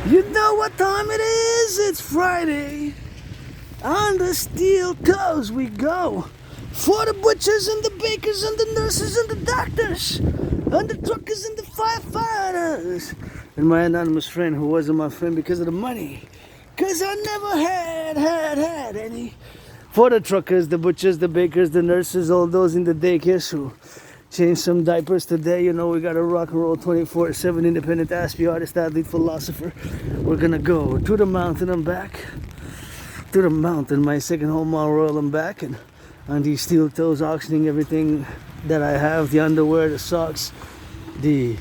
You know what time it is? It's Friday. On the steel toes we go. For the butchers and the bakers and the nurses and the doctors. And the truckers and the firefighters. And my anonymous friend who wasn't my friend because of the money. Cause I never had any. For the truckers, the butchers, the bakers, the nurses, all those in the daycare who change some diapers today. You know, we got a rock and roll 24/7 independent aspie artist, athlete, philosopher. We're gonna go to the mountain and back. To the mountain, my second home, Mount Royal and back. And on these steel toes, auctioning everything that I have, the underwear, the socks, the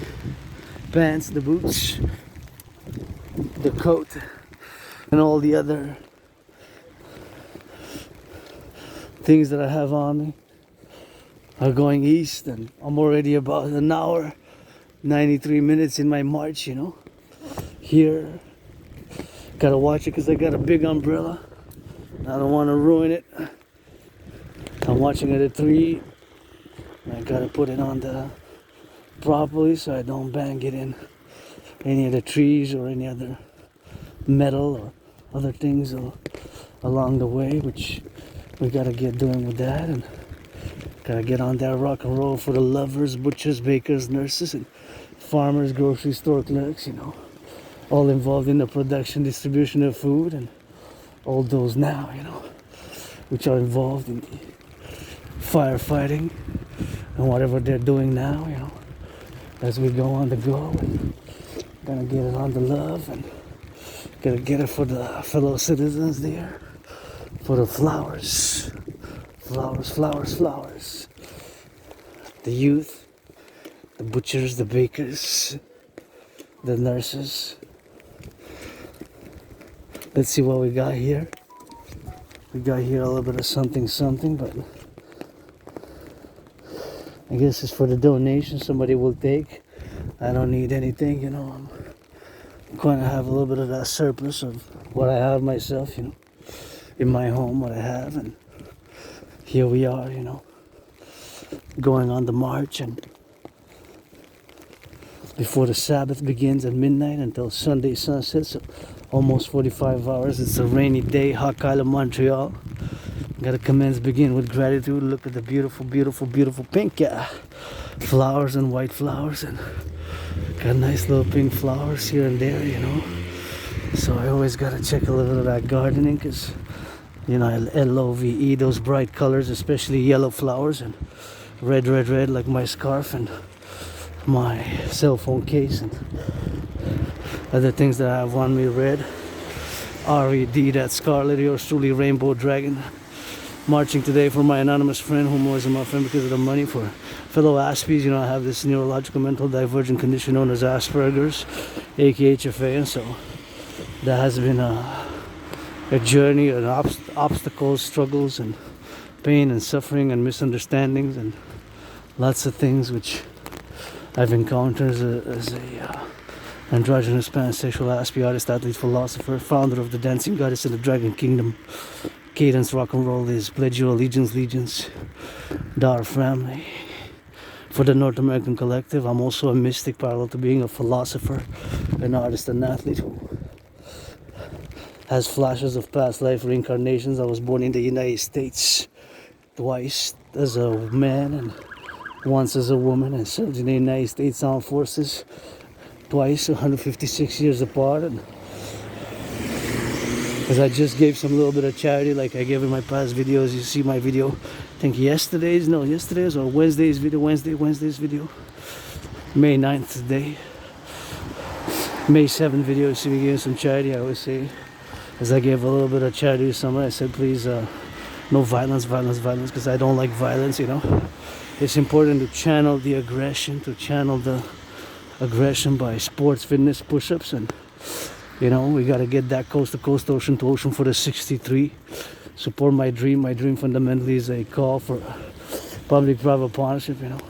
pants, the boots, the coat, and all the other things that I have on me are going east, and I'm already about an hour 93 minutes in my march, you know. Here, gotta watch it because I got a big umbrella. I don't want to ruin it. I'm watching it at 3. I gotta put it on the properly so I don't bang it in any of the trees or any other metal or other things along the way, which we gotta get doing with that. And gotta get on that rock and roll for the lovers, butchers, bakers, nurses, and farmers, grocery store clerks, you know, all involved in the production, distribution of food, and all those now, you know, which are involved in the firefighting and whatever they're doing now, you know, as we go on the go. And gonna get it on the love, and gotta get it for the fellow citizens there, for the flowers. Flowers, flowers, flowers. The youth, the butchers, the bakers, the nurses. Let's see what we got here. We got here a little bit of something, but I guess it's for the donation somebody will take. I don't need anything, you know. I'm going to have a little bit of that surplus of what I have myself, you know, in my home, what I have, and here we are, you know, going on the march, and before the Sabbath begins at midnight until Sunday sunset, so almost 45 hours. It's a rainy day, hot Island, Montreal. Gotta begin with gratitude. Look at the beautiful, beautiful, beautiful pink flowers and white flowers, and got nice little pink flowers here and there, you know. So I always gotta check a little bit of that gardening, because you know, I love those bright colors, especially yellow flowers, and red like my scarf and my cell phone case, and other things that I have on me. Red, R-E-D, that scarlet, yours truly, Rainbow Dragon. Marching today for my anonymous friend, whom wasn't my friend because of the money, for fellow Aspies. You know, I have this neurological mental divergent condition known as Asperger's, aka FA, and so that has been a journey, and obstacles, struggles, and pain, and suffering, and misunderstandings, and lots of things which I've encountered as a androgynous pansexual aspie artist, athlete, philosopher, founder of the dancing goddess in the dragon kingdom. Cadence rock and roll is pledge your allegiance, daughter family. For the North American Collective, I'm also a mystic, parallel to being a philosopher, an artist, an athlete who has flashes of past life reincarnations. I was born in the United States twice as a man and once as a woman, and served in the United States Armed Forces twice, 156 years apart. And because I just gave some little bit of charity like I gave in my past videos. You see my video, I think yesterday's or Wednesday's video, Wednesday's video, May 9th today, May 7th video. You see me giving some charity. I always say, as I gave a little bit of charity to someone, I said, please, no violence, because I don't like violence, you know. It's important to channel the aggression, by sports, fitness, push-ups, and you know, we got to get that coast to coast, ocean to ocean for the 63. Support my dream. My dream fundamentally is a call for public-private partnership, you know,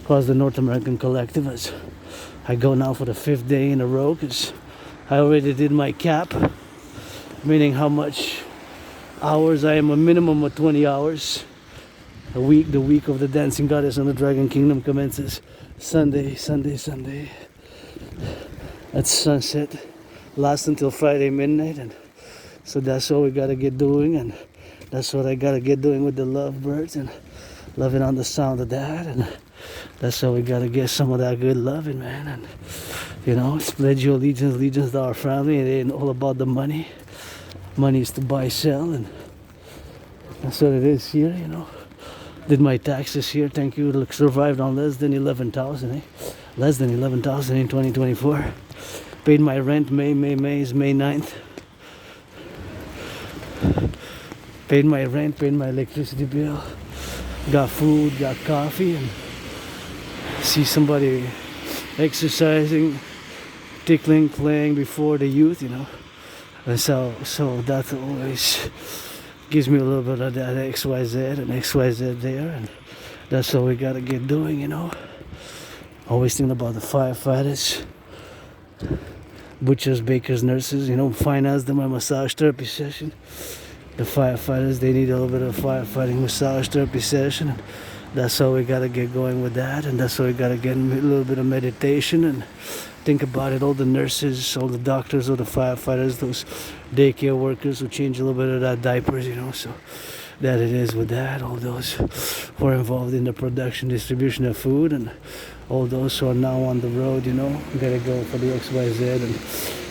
across the North American Collective, as I go now for the 5th day in a row, because I already did my cap, meaning how much hours. I am a minimum of 20 hours a week. The week of the Dancing Goddess and the Dragon Kingdom commences Sunday at sunset. last until Friday midnight, and so that's what we gotta get doing, and that's what I gotta get doing with the lovebirds and loving on the sound of that, and that's how we gotta get some of that good loving, man. And it's pledge your allegiance to our family. It ain't all about the money. Money is to buy, sell, and that's what it is here. Did my taxes here, thank you. Survived on less than 11,000, less than 11,000 in 2024. Paid my rent May is May 9th. Paid my rent, paid my electricity bill, got food, got coffee, and see somebody exercising, tickling, playing before the youth, and so that always gives me a little bit of that XYZ and XYZ there, and that's what we gotta get doing, Always thinking about the firefighters, butchers, bakers, nurses, finance them a massage therapy session. The firefighters, they need a little bit of firefighting massage therapy session, and that's how we gotta get going with that, and that's how we gotta get a little bit of meditation and think about it. All the nurses, all the doctors, all the firefighters, those daycare workers who change a little bit of that diapers, so that it is with that. All those who are involved in the production, distribution of food, and all those who are now on the road, gotta go for the XYZ, and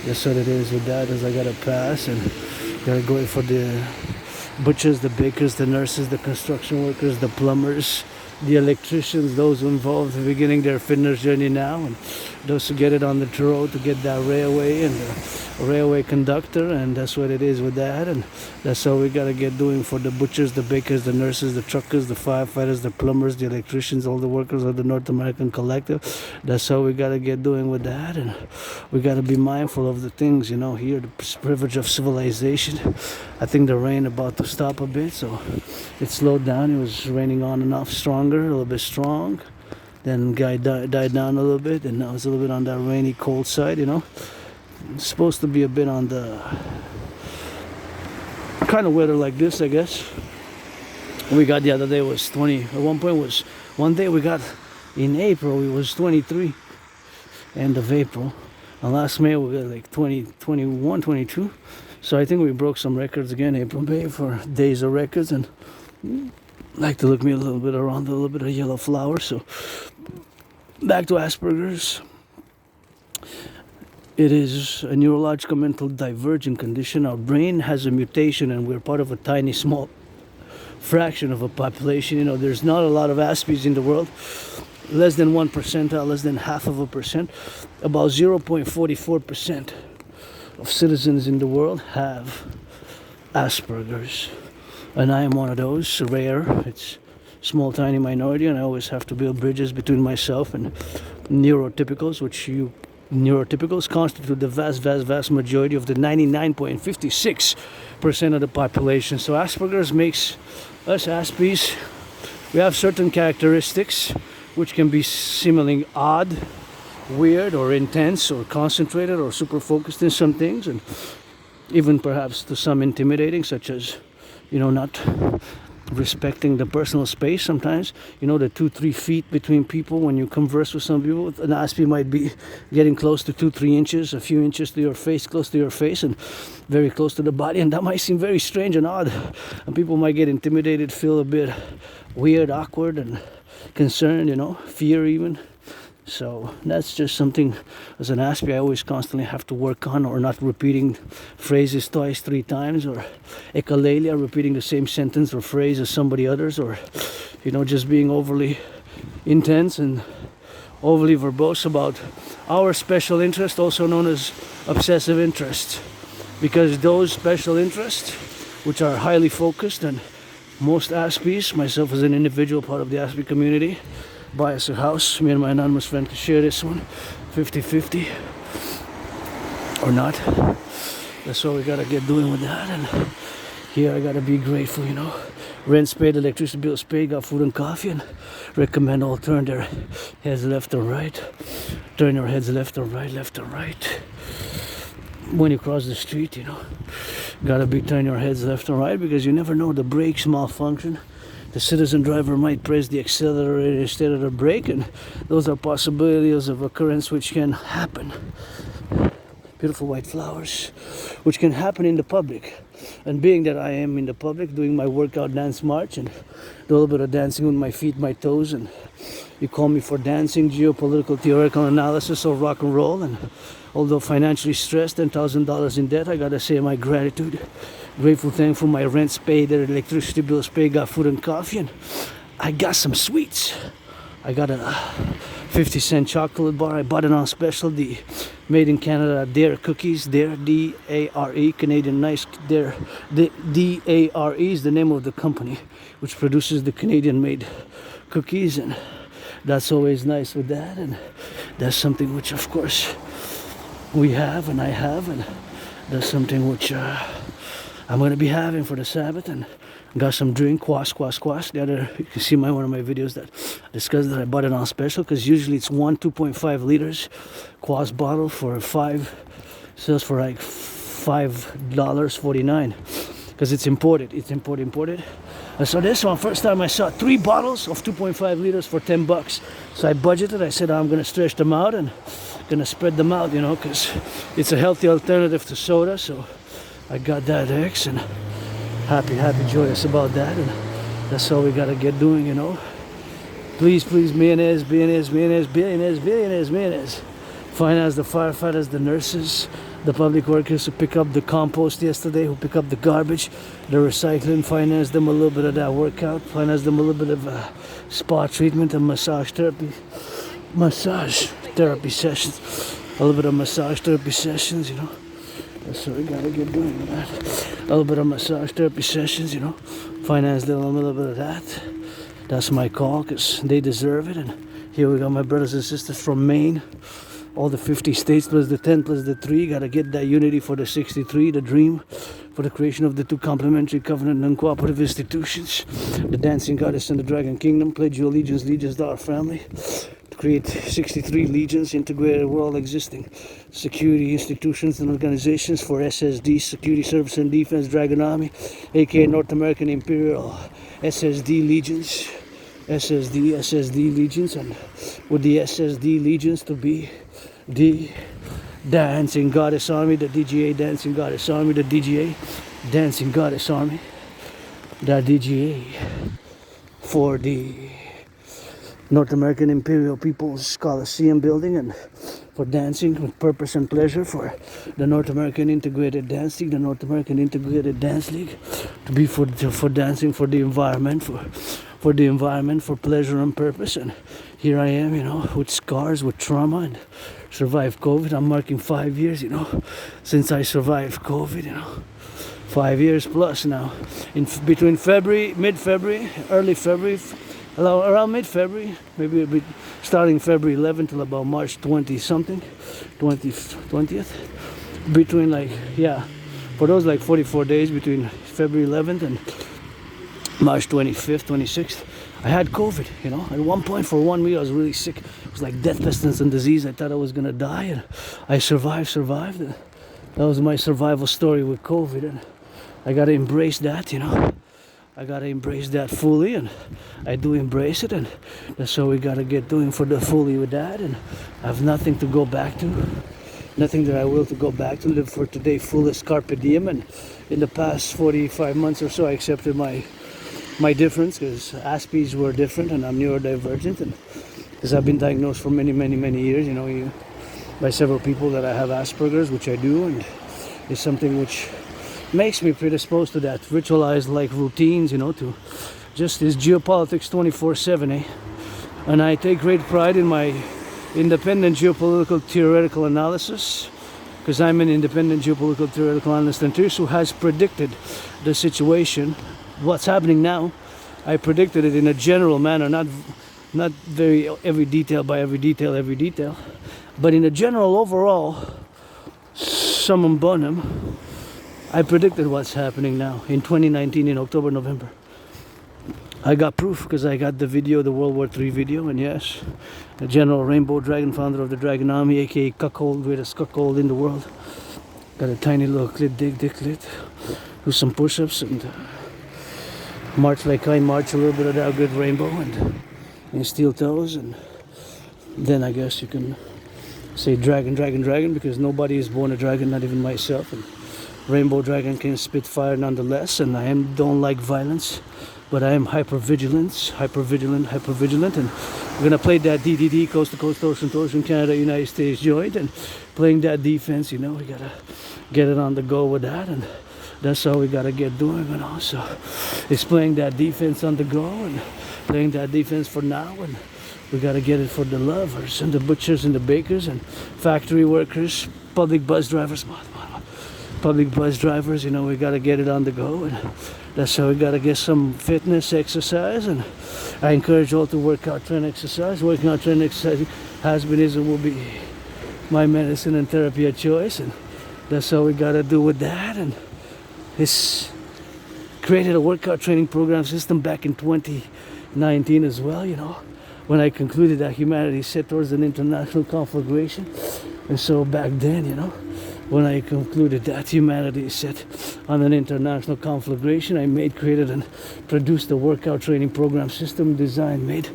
that's what it is with that. As I gotta pass and gotta go for the butchers, the bakers, the nurses, the construction workers, the plumbers, the electricians, those who involved in beginning their fitness journey now, and those who get it on the road to get that railway and the railway conductor, and that's what it is with that, and that's how we gotta get doing for the butchers, the bakers, the nurses, the truckers, the firefighters, the plumbers, the electricians, all the workers of the North American Collective. That's how we gotta get doing with that, and we gotta be mindful of the things, here, the privilege of civilization. I think the rain about to stop a bit, so it slowed down. It was raining on and off stronger, a little bit strong. Then guy died down a little bit, and now it's a little bit on that rainy, cold side, It's supposed to be a bit on the kind of weather like this, I guess. We got the other day was 20. At one point was one day we got in April it was 23, end of April, and last May we got like 20, 21, 22. So I think we broke some records again, April, May, for days of records, and like to look me a little bit around, a little bit of yellow flower. So back to Asperger's. It is a neurological mental divergent condition. Our brain has a mutation, and we're part of a tiny, small fraction of a population. There's not a lot of Aspies in the world. Less than 1%, less than half of a percent. About 0.44% of citizens in the world have Asperger's. And I am one of those, rare. It's small, tiny minority, and I always have to build bridges between myself and neurotypicals, neurotypicals constitute the vast majority of the 99.56% of the population. So Asperger's makes us Aspies. We have certain characteristics which can be seemingly odd, weird, or intense, or concentrated, or super focused in some things, and even perhaps to some intimidating, such as not respecting the personal space sometimes. The 2-3 feet between people when you converse with some people. An Aspie might be getting close to 2-3 inches, a few inches to your face, close to your face, and very close to the body, and that might seem very strange and odd, and people might get intimidated, feel a bit weird, awkward, and concerned, fear even. So that's just something as an Aspie I always constantly have to work on, or not repeating phrases twice, 3 times, or echolalia, repeating the same sentence or phrase as somebody others, or just being overly intense and overly verbose about our special interest, also known as obsessive interest, because those special interests, which are highly focused, and most Aspies, myself as an individual part of the Aspie community, buy us a house. Me and my anonymous friend can share this one 50-50 or not. That's what we gotta get doing with that. And here I gotta be grateful, rent's paid, electricity bill's paid, got food and coffee, and recommend all turn their heads left or right. Turn your heads left or right, left or right. When you cross the street, gotta be turn your heads left or right, because you never know, the brakes malfunction. The citizen driver might press the accelerator instead of the brake, and those are possibilities of occurrence which can happen. beautiful white flowers, which can happen in the public. And being that I am in the public doing my workout dance march and do a little bit of dancing with my feet, my toes, and you call me for dancing, geopolitical, theoretical analysis, or rock and roll. And although financially stressed, $10,000 in debt, I gotta say my gratitude. Grateful, thankful, my rent's paid, their electricity bills paid, got food and coffee, and I got some sweets. I got a 50-cent chocolate bar. I bought it on special, the made in Canada Dare cookies. Dare, D-A-R-E, Canadian nice. Dare, D-A-R-E is the name of the company which produces the Canadian made cookies, and that's always nice with that. And that's something which of course we have and I have, and that's something which I'm going to be having for the Sabbath. And got some drink, quash. The other, you can see one of my videos that discussed that I bought it on special, because usually it's 2.5 liters quash bottle for sells for like $5.49, because it's imported. And so this one, first time I saw 3 bottles of 2.5 liters for $10. So I budgeted. I said I'm gonna stretch them out and gonna spread them out, because it's a healthy alternative to soda. So I got that X, and happy, joyous about that, and that's all we gotta get doing, Please, millionaires. Finance the firefighters, the nurses, the public workers who pick up the compost yesterday, who pick up the garbage, the recycling. Finance them a little bit of that workout. Finance them a little bit of spa treatment and massage therapy sessions. A little bit of massage therapy sessions, That's what we gotta get doing with that. A little bit of massage therapy sessions, Finance them a little bit of that. That's my call, because they deserve it. And here we got my brothers and sisters from Maine. All the 50 states plus the 10 plus the 3. Gotta get that unity for the 63, the dream for the creation of the 2 complementary covenant and cooperative institutions. The dancing goddess and the dragon kingdom. Pledge your allegiance to our family. Create 63 legions, integrated world existing security institutions and organizations for SSD, Security Service and Defense Dragon Army, aka North American Imperial SSD Legions, SSD Legions, and with the SSD Legions to be the Dancing Goddess Army, the DGA Dancing Goddess Army, the DGA Dancing Goddess Army, the DGA for the North American Imperial People's Coliseum building, and for dancing with purpose and pleasure for the North American Integrated Dance League, the North American Integrated Dance League, to be for dancing, for the environment, for the environment, for pleasure and purpose. And here I am, with scars, with trauma, and survived COVID. I'm marking 5 years, since I survived COVID, 5 years plus now. Between mid-February, early February, around mid-February, maybe starting February 11th till about March 20th. Between for those 44 days between February 11th and March 25th, 26th, I had COVID, At one point, for 1 week, I was really sick. It was like death, pestilence, and disease. I thought I was gonna die, and I survived. And that was my survival story with COVID, and I gotta embrace that, I gotta embrace that fully, and I do embrace it, and that's what we gotta get doing for the fully with that. And I have nothing to go back to, nothing that I will to go back to. Live for today, fullest carpe diem. And in the past 45 months or so, I accepted my difference, because Aspies were different, and I'm neurodivergent, and because I've been diagnosed for many years, by several people that I have Asperger's, which I do, and it's something which makes me predisposed to that ritualized routines, to just this geopolitics 24/7, And I take great pride in my independent geopolitical theoretical analysis, because I'm an independent geopolitical theoretical analyst and theorist who has predicted the situation, what's happening now. I predicted it in a general manner, not very every detail, but in a general overall summum bonum. I predicted what's happening now in 2019 in October, November. I got proof, because I got the video, the World War III video, and yes, the General Rainbow Dragon, founder of the Dragon Army, aka cuckold, greatest cuckold in the world. Got a tiny little clit, dick clit. Do some push-ups and march like I march, a little bit of that good rainbow, and steel toes, and then I guess you can say dragon, dragon, dragon, because nobody is born a dragon, not even myself. And rainbow dragon can spit fire nonetheless, and don't like violence, but I am hyper vigilant, and we're gonna play that DDD, coast to coast, ocean to ocean, Canada, United States joint, and playing that defense. You know, we gotta get it on the go with that, and that's how we gotta get doing. You know, so it's playing that defense on the go and playing that defense for now, and we gotta get it for the lovers and the butchers and the bakers and factory workers, public bus drivers, public bus drivers. You know, we gotta get it on the go, and that's how we gotta get some fitness exercise. And I encourage all to work out, train, exercise. Working out, train, exercise has been, is, and will be my medicine and therapy of choice, and that's how we gotta do with that. And this created a workout training program system back in 2019 as well. You know, when I concluded that humanity set towards an international conflagration, and so back then, you know, when I concluded that humanity is set on an international conflagration, I created and produced a workout training program system designed,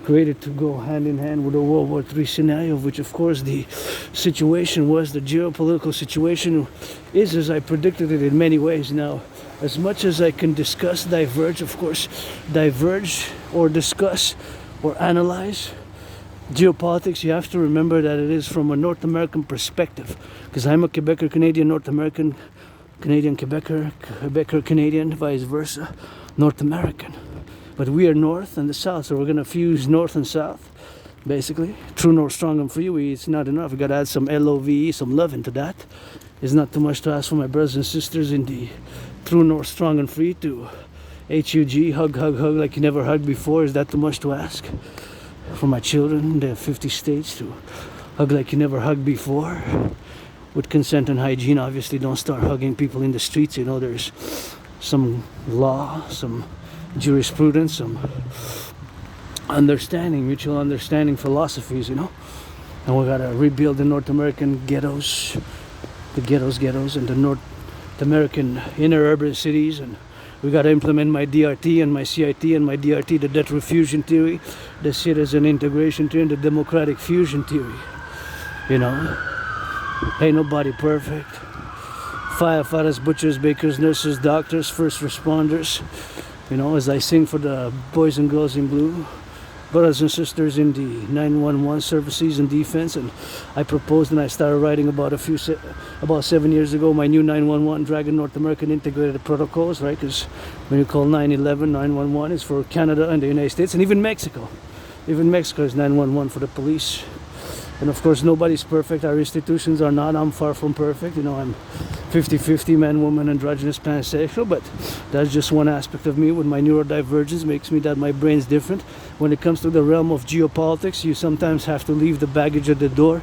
created to go hand in hand with a World War III scenario, which of course the situation was, the geopolitical situation is as I predicted it in many ways. Now, as much as I can discuss, diverge or discuss or analyze geopolitics, you have to remember that it is from a North American perspective, because I'm a Quebecer, Canadian, North American, Canadian, Quebecer, Canadian, vice versa, North American. But we are North and the South, so we're going to fuse North and South, basically. True North, strong and free, it's not enough. We got to add some LOVE, some love into that. It's not too much to ask for my brothers and sisters in the True North, strong and free to HUG, hug, hug, hug like you never hugged before. Is that too much to ask? For my children, the 50 states, to hug like you never hugged before, with consent and hygiene. Obviously, don't start hugging people in the streets. You know, there's some law, some jurisprudence, some understanding, mutual understanding philosophies, you know. And we gotta rebuild the North American ghettos, the ghettos, and the North American inner urban cities. And we got to implement my DRT and my CIT and my DRT, the debt refusion theory, the citizen integration theory, and the democratic fusion theory. You know, ain't nobody perfect. Firefighters, butchers, bakers, nurses, doctors, first responders. You know, as I sing for the boys and girls in blue, brothers and sisters in the 911 services and defense, and I proposed and I started writing about 7 years ago my new 911 Dragon North American integrated protocols, right? Because when you call 911, 911 is for Canada and the United States, and even Mexico. Even Mexico is 911 for the police. And of course, nobody's perfect. Our institutions are not. I'm far from perfect. You know, I'm 50-50 man, woman, androgynous, pansexual, but that's just one aspect of me. With my neurodivergence makes me that my brain's different. When it comes to the realm of geopolitics, you sometimes have to leave the baggage at the door,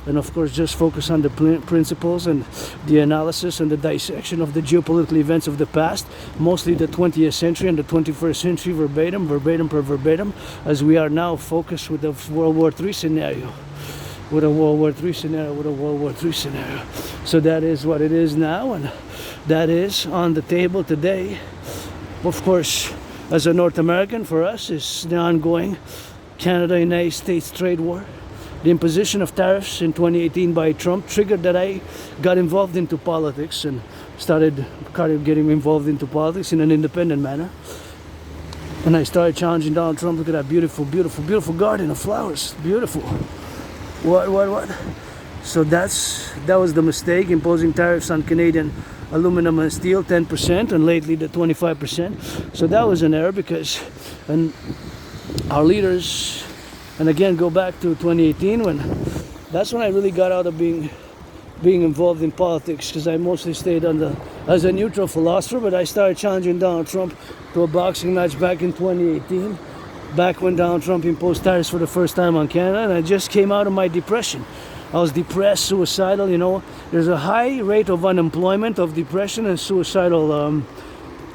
and of course just focus on the principles and the analysis and the dissection of the geopolitical events of the past, mostly the 20th century and the 21st century, verbatim per verbatim, as we are now focused with the World War III scenario. With a World War III scenario. So that is what it is now, and that is on the table today. Of course, as a North American, for us, is the ongoing Canada-United States trade war. The imposition of tariffs in 2018 by Trump triggered that I got involved into politics and started getting involved into politics in an independent manner. And I started challenging Donald Trump. Look at that beautiful garden of flowers. Beautiful. What? So that was the mistake, imposing tariffs on Canadian aluminum and steel, 10%, and lately the 25%. So that was an error, because our leaders, and again go back to 2018, that's when I really got out of being involved in politics, because I mostly stayed as a neutral philosopher. But I started challenging Donald Trump to a boxing match back in 2018. Back when Donald Trump imposed tariffs for the first time on Canada, and I just came out of my depression. I was depressed, suicidal, you know. There's a high rate of unemployment, of depression, and suicidal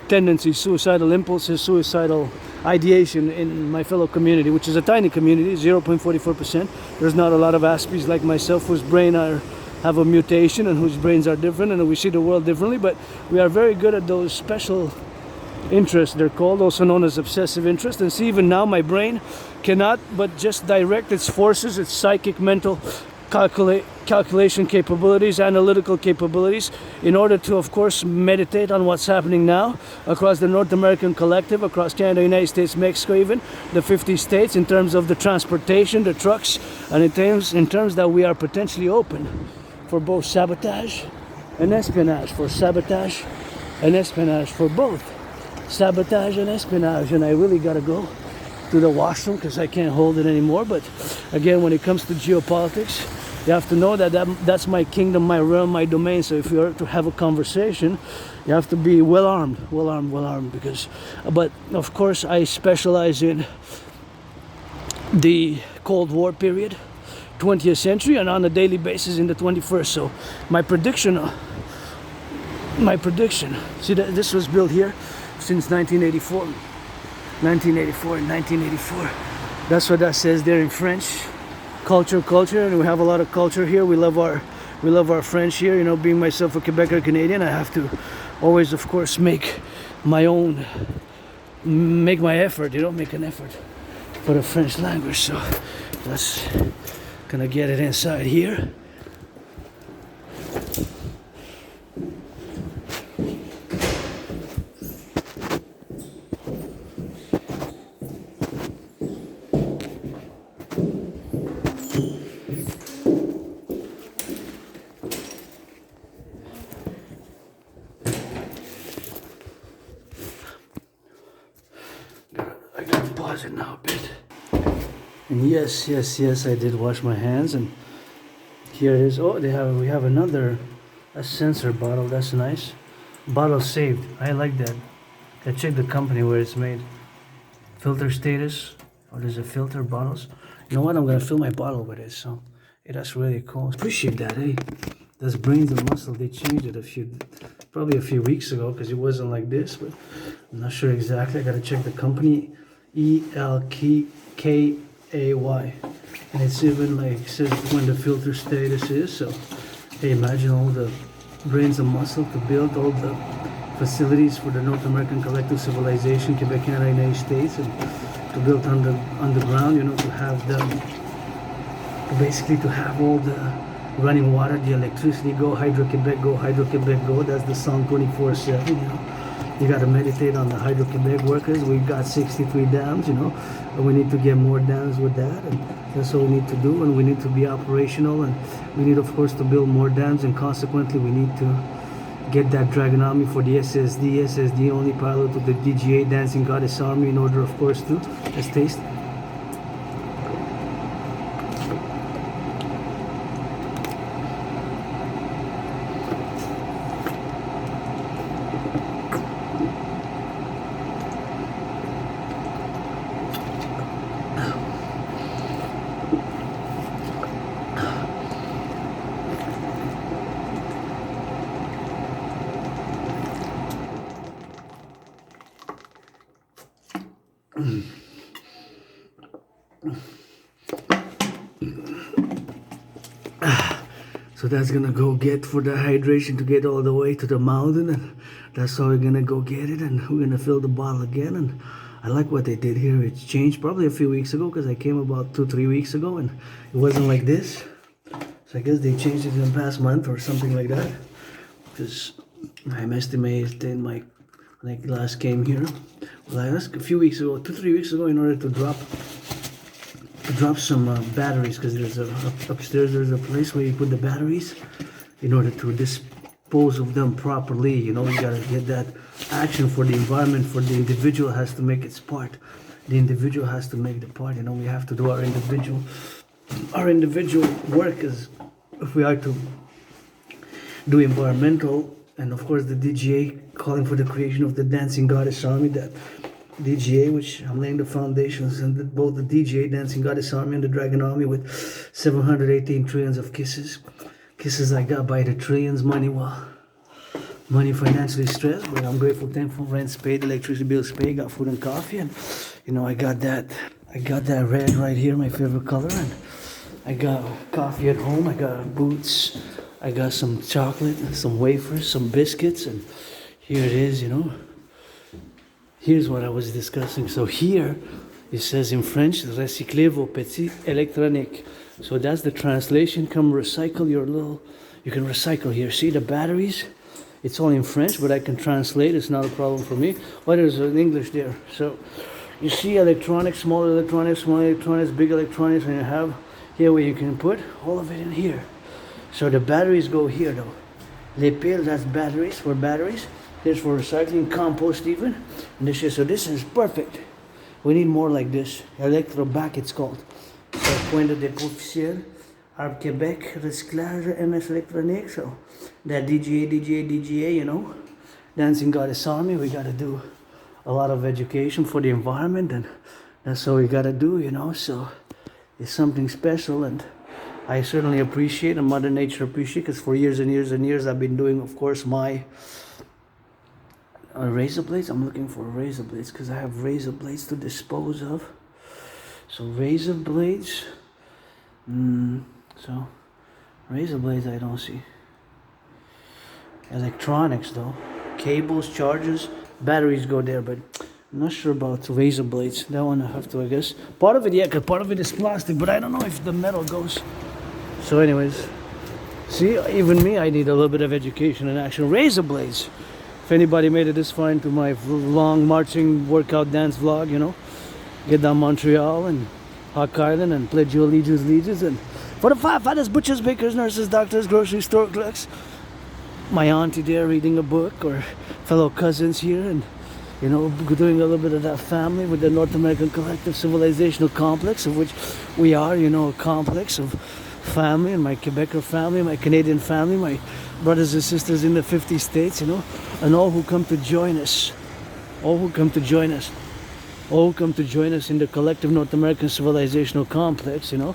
tendencies, suicidal impulses, suicidal ideation in my fellow community, which is a tiny community, 0.44%. There's not a lot of Aspies like myself whose brain have a mutation and whose brains are different, and we see the world differently, but we are very good at those special interest, they're called, also known as obsessive interest. And see, even now my brain cannot but just direct its forces, its psychic mental calculation capabilities, analytical capabilities, in order to, of course, meditate on what's happening now across the North American Collective, across Canada, United States, Mexico, even the 50 states, in terms of the transportation, the trucks, and in terms that we are potentially open for both sabotage and espionage, for sabotage and espionage, for both sabotage and espionage. And I really gotta go to the washroom because I can't hold it anymore. But again, when it comes to geopolitics, you have to know that that's my kingdom, my realm, my domain. So if you're to have a conversation, you have to be well armed. Because, but of course, I specialize in the Cold War period, 20th century, and on a daily basis in the 21st. So my prediction. See that this was built here since 1984. 1984. That's what that says there in French. Culture, and we have a lot of culture here. We love our French here. You know, being myself a Quebecer Canadian, I have to always, of course, make my effort. You know, make an effort for the French language. So that's gonna get it inside here. It now a bit. And yes, I did wash my hands, and here it is. Oh, we have another sensor bottle. That's nice. Bottle saved. I like that. I check the company where it's made. Filter status. Oh, there's a filter bottles. You know what? I'm gonna fill my bottle with it. So yeah, that's really cool. Appreciate that. Hey, that's brains and muscle. They changed it probably a few weeks ago, because it wasn't like this. But I'm not sure exactly. I gotta check the company. ELKKAY, and it's even like says when the filter status is. So hey, imagine all the brains and muscle to build all the facilities for the North American Collective Civilisation, Quebec, Canada, United States, and to build underground, you know, to have them basically to have all the running water, the electricity, go Hydro-Quebec, go. That's the song 24/7, you know. You got to meditate on the Hydro-Quebec workers. We've got 63 dams, you know, and we need to get more dams with that, and that's what we need to do, and we need to be operational, and we need, of course, to build more dams, and consequently we need to get that Dragon Army for the SSD only parallel to the DGA, Dancing Goddess Army, in order, of course, to, let's taste. So that's gonna go get for the hydration to get all the way to the mountain, and that's how we're gonna go get it, and we're gonna fill the bottle again. And I like what they did here. It's changed probably a few weeks ago, because I came about 2-3 weeks ago and it wasn't like this. So I guess they changed it in the past month or something like that, because I'm estimating when I last came here, well, I asked a few weeks ago, 2-3 weeks ago, in order to drop some batteries, because there's upstairs there's a place where you put the batteries in order to dispose of them properly. You know, you gotta get that action for the environment, for the individual has to make its part. The individual has to make the part. You know, we have to do our individual work, as if we are to do environmental. And of course the DGA calling for the creation of the Dancing Goddess Army, that DGA, which I'm laying the foundations, and both the DGA, Dancing Goddess Army, and the Dragon Army, with 718 trillions of kisses I got by the trillions. Money financially stressed, but I'm grateful, thankful, rent's paid, electricity bills paid, got food and coffee, and you know, I got that red right here, my favorite color, and I got coffee at home, I got boots, I got some chocolate, some wafers, some biscuits, and here it is, you know. Here's what I was discussing. So here, it says in French, recyclez vos petits électroniques. So that's the translation. Come recycle your little, you can recycle here. See the batteries? It's all in French, but I can translate. It's not a problem for me. Oh, there's an English there. So you see electronics, small electronics, big electronics, and you have here where you can put all of it in here. So the batteries go here though. Les piles, that's batteries, for batteries. There's for recycling, compost even. And this is, so this is perfect. We need more like this. Electrobac it's called. So point de dépôt officiel. Arbre Québec, recyclage, MS électronique. So that DGA, you know. Dancing Goddess Army, we gotta do a lot of education for the environment, and that's what we gotta do, you know. So it's something special, and I certainly appreciate, and Mother Nature appreciate, because for years and years and years I've been doing, of course, my razor blades. I'm looking for razor blades because I have razor blades to dispose of. So razor blades, so razor blades I don't see. Electronics though, cables, chargers, batteries go there, but I'm not sure about razor blades. That one I have to, I guess. Part of it, yeah, because part of it is plastic, but I don't know if the metal goes. So anyways, see, even me, I need a little bit of education and action. Razor blades. If anybody made it this far into my long marching workout dance vlog, you know, get down Montreal and Hawk Island and pledge your allegiance. And for the firefighters, butchers, bakers, nurses, doctors, grocery store clerks, my auntie there reading a book, or fellow cousins here, and you know, doing a little bit of that family with the North American Collective Civilizational Complex, of which we are, you know, a complex of family, and my Quebecer family, my Canadian family, my brothers and sisters in the 50 states, you know, and all who come to join us, all who come to join us in the collective North American Civilizational Complex, you know,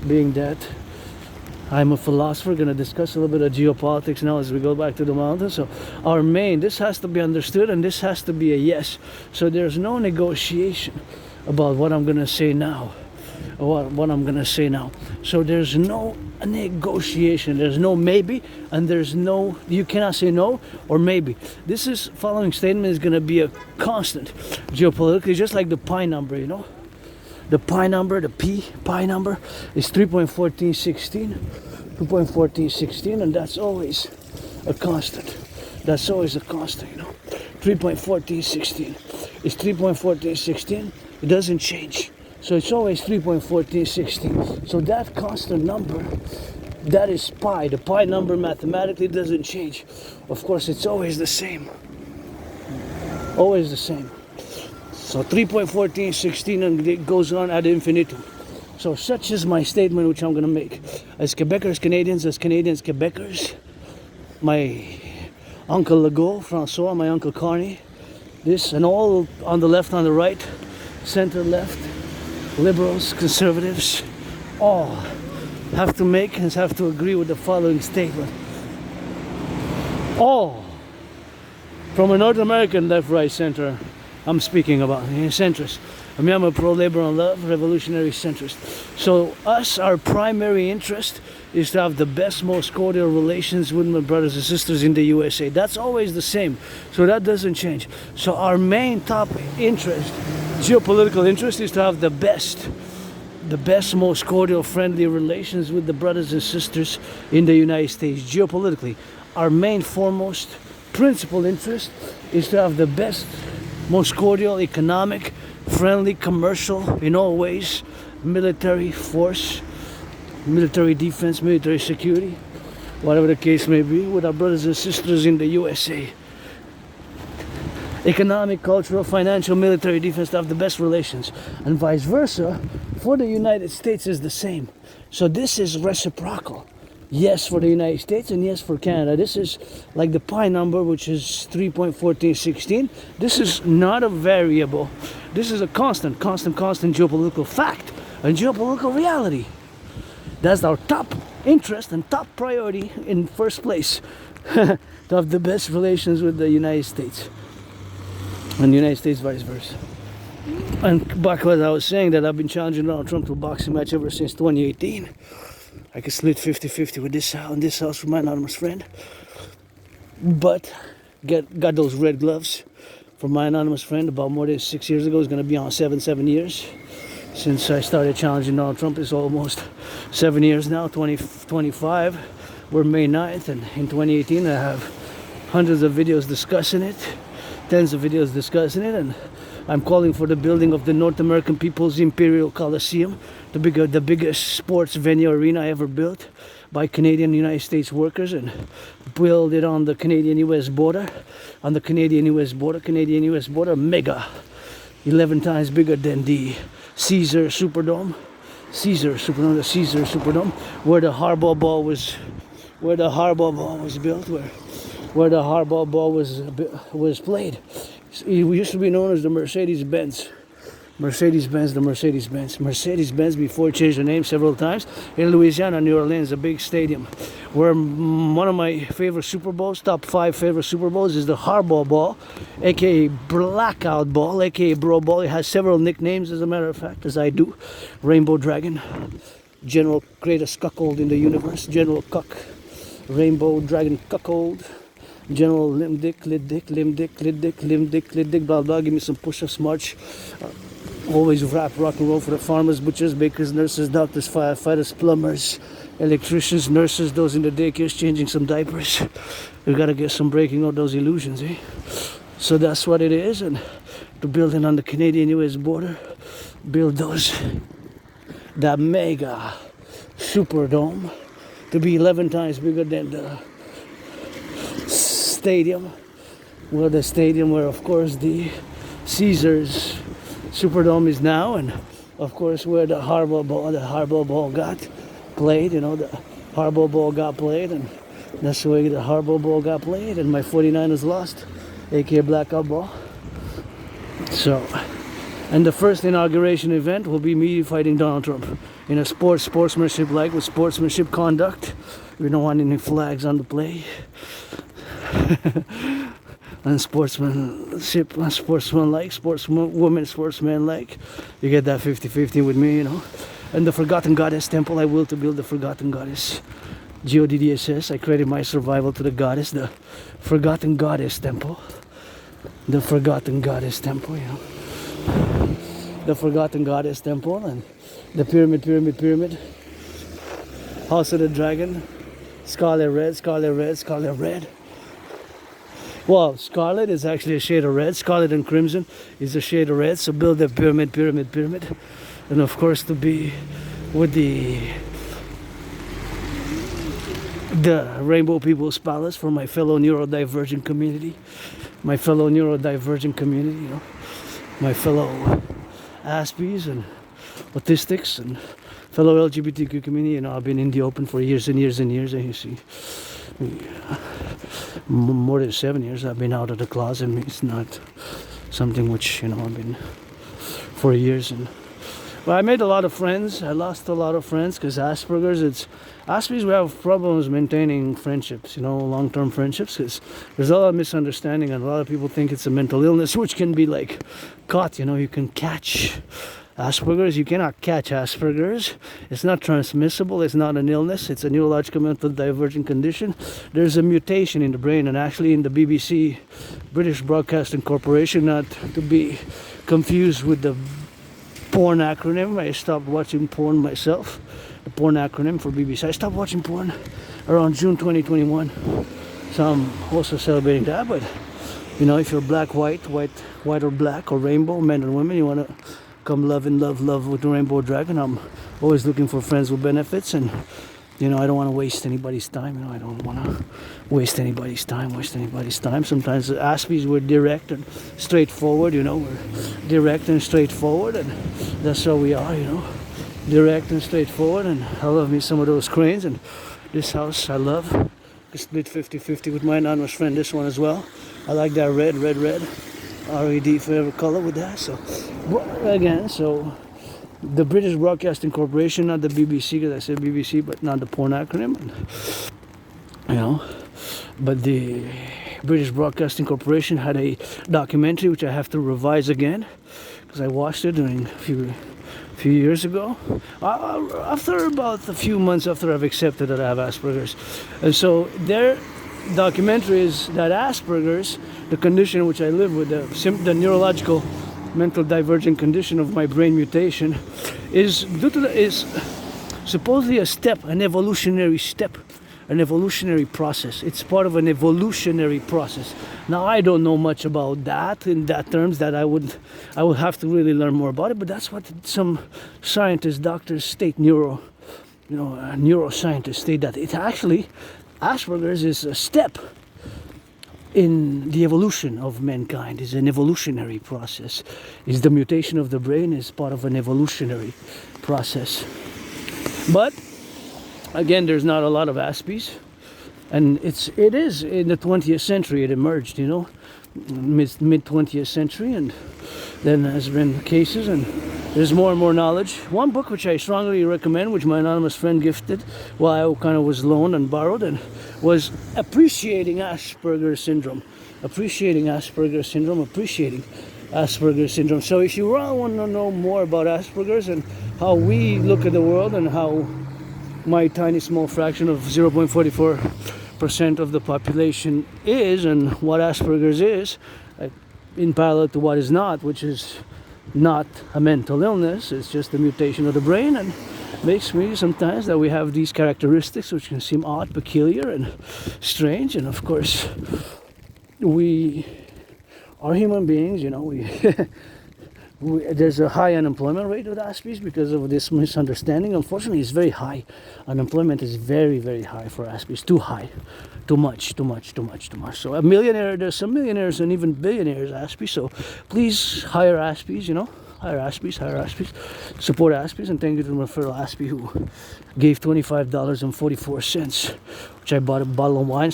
being that I'm a philosopher, going to discuss a little bit of geopolitics now as we go back to the mountains. So our main, this has to be understood, and this has to be a yes. So there's no negotiation about what I'm going to say now, or what I'm going to say now. So there's no negotiation, there's no maybe, and there's no, you cannot say no or maybe. This is, following statement is going to be a constant geopolitically, just like the pi number, you know. The pi number, the pi number is 3.1416, and that's always a constant. That's always a constant, you know. 3.1416 is 3.1416. It doesn't change. So it's always 3.1416. So that constant number, that is pi. The pi number mathematically doesn't change. Of course, it's always the same. Always the same. So 3.1416, and it goes on ad infinitum. So such is my statement, which I'm going to make. As Quebecers, Canadians, Quebecers, my Uncle Legault, Francois, my Uncle Carney, this, and all on the left, on the right, center left, liberals, conservatives, all have to make and have to agree with the following statement. All, from a North American left, right, center, I'm speaking about centrist. I mean, I'm a pro-labor and love revolutionary centrist. So us, our primary interest is to have the best, most cordial relations with my brothers and sisters in the USA. That's always the same. So that doesn't change. So our main top interest, geopolitical interest, is to have the best, most cordial, friendly relations with the brothers and sisters in the United States, geopolitically. Our main, foremost, principal interest is to have the best, most cordial, economic, friendly, commercial, in all ways, military force, military defense, military security, whatever the case may be, with our brothers and sisters in the USA. Economic, cultural, financial, military defense, to have the best relations, and vice versa for the United States is the same. So this is reciprocal. Yes for the United States and yes for Canada. This is like the pi number, which is 3.1416. This is not a variable. This is a constant geopolitical fact and geopolitical reality. That's our top interest and top priority in first place, to have the best relations with the United States. And the United States vice versa. And back what I was saying, that I've been challenging Donald Trump to a boxing match ever since 2018. I could split 50-50 with this house and this house with my anonymous friend. But got those red gloves from my anonymous friend about more than 6 years ago. It's going to be on 7 years. since I started challenging Donald Trump. It's almost 7 years now, 2025. We're May 9th, and in 2018 I have hundreds of videos discussing it, tens of videos discussing it, and I'm calling for the building of the North American People's Imperial Coliseum, the biggest sports venue arena ever built by Canadian United States workers, and build it on the Canadian-US border. On the Canadian-US border, mega, 11 times bigger than the Caesar Superdome, the Caesar Superdome, where the hardball ball was built, where the hardball ball was played. It used to be known as the Mercedes-Benz, before it changed the name several times. In Louisiana, New Orleans, a big stadium, where one of my favorite Super Bowls, top 5 favorite Super Bowls, is the hardball ball, aka blackout ball, aka bro ball. It has several nicknames, as a matter of fact, as I do. Rainbow Dragon, General greatest cuckold in the universe, General Cuck, Rainbow Dragon Cuckold, General Limb Dick, Lid Dick, Limb Dick, Lid Dick, Limb Dick, Lid Dick, blah blah. Give me some push-ups, march. Always rap, rock and roll for the farmers, butchers, bakers, nurses, doctors, firefighters, plumbers, electricians, nurses, those in the daycares changing some diapers. We gotta get some breaking out those illusions, eh? So that's what it is, and to build it on the Canadian-US border, build that mega Superdome to be 11 times bigger than the stadium, where of course the Caesars Superdome is now, and of course where the hardball ball got played, the hardball ball got played, and that's the way the hardball ball got played, and my 49ers lost, aka blackout ball. So, and the first inauguration event will be me fighting Donald Trump in a sportsmanship with sportsmanship conduct. We don't want any flags on the play. And sportsmanship, sportsmanlike, sportsman-like. You get that 50-50 with me, And the Forgotten Goddess Temple, I will to build the Forgotten Goddess. GODDSS, I credit my survival to the goddess, the Forgotten Goddess Temple. The Forgotten Goddess Temple, The Forgotten Goddess Temple, and the pyramid. House of the Dragon, scarlet red. Well, scarlet is actually a shade of red. Scarlet and crimson is a shade of red. So build a pyramid. And of course to be with the Rainbow People's Palace for my fellow neurodivergent community. My fellow Aspies and autistics and fellow LGBTQ community. I've been in the open for years and years, and you see. More than 7 years I've been out of the closet. It's not something which I've been for years, but I made a lot of friends. I lost a lot of friends because Aspies, we have problems maintaining friendships, long-term friendships, because there's a lot of misunderstanding, and a lot of people think it's a mental illness which can be like caught. You can catch Asperger's. You cannot catch Asperger's. It's not transmissible. It's not an illness. It's a neurological mental divergent condition. There's a mutation in the brain, and actually in the BBC, British Broadcasting Corporation, not to be confused with the porn acronym. I stopped watching porn myself. The porn acronym for BBC. I stopped watching porn around June 2021. So I'm also celebrating that. But if you're black, white or black or rainbow, men and women, you want to come love with the Rainbow Dragon. I'm always looking for friends with benefits, and I don't want to waste anybody's time. I don't want to waste anybody's time. Sometimes the Aspies were direct and straightforward. We're direct and straightforward, and that's how we are. Direct and straightforward. And I love me some of those cranes, and this house I love. I split 50-50 with my anonymous friend. This one as well. I like that red. RED favorite color with that. So again, the British Broadcasting Corporation, not the BBC, because I said BBC, but not the porn acronym, but the British Broadcasting Corporation had a documentary which I have to revise again because I watched it during a few years ago, after about a few months after I've accepted that I have Asperger's. And so their documentary is that Asperger's, the condition which I live with, the neurological mental divergent condition of my brain mutation is supposedly a step, an evolutionary step, an evolutionary process. It's part of an evolutionary process. Now I don't know much about that in that terms. That I would have to really learn more about it. But that's what some scientists, doctors state, neuroscientists state, that it actually, Asperger's is a step in the evolution of mankind. Is an evolutionary process. Is the mutation of the brain is part of an evolutionary process. But again, there's not a lot of Aspies, and it is in the 20th century it emerged, mid 20th century, and then has been cases, and there's more and more knowledge. One book which I strongly recommend, which my anonymous friend gifted while I kind of was loaned and borrowed, and was Appreciating Asperger's Syndrome. Appreciating Asperger's Syndrome. So if you really want to know more about Asperger's and how we look at the world, and how my tiny small fraction of 0.44% of the population is, and what Asperger's is, in parallel to what is not, which is not a mental illness, it's just a mutation of the brain, and makes me sometimes that we have these characteristics which can seem odd, peculiar, and strange. And of course, we are human beings, there's a high unemployment rate with Aspies because of this misunderstanding. Unfortunately, it's very high. Unemployment is very, very high for Aspies. Too high. Too much. So there's some millionaires and even billionaires Aspies. So please hire Aspies, Hire Aspies. Support Aspies. And thank you to the referral Aspie who gave $25.44, which I bought a bottle of wine,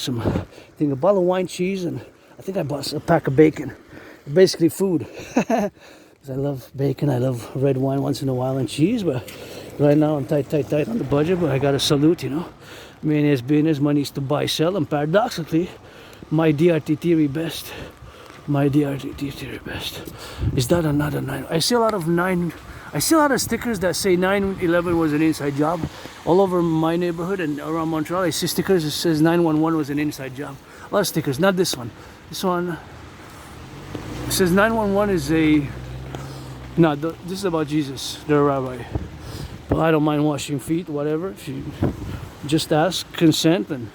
a bottle of wine, cheese, and I think I bought a pack of bacon. Basically food. I love bacon, I love red wine once in a while, and cheese, but right now I'm tight on the budget, but I gotta salute, Man is business, money is to buy, sell, and paradoxically, my DRT theory best. Is that another 9? I see a lot of stickers that say 9/11 was an inside job. All over my neighborhood and around Montreal, I see stickers that says 911 was an inside job. A lot of stickers, not this one. This one says 911 is this is about Jesus, the rabbi. Well, I don't mind washing feet, whatever. If you just ask, consent, and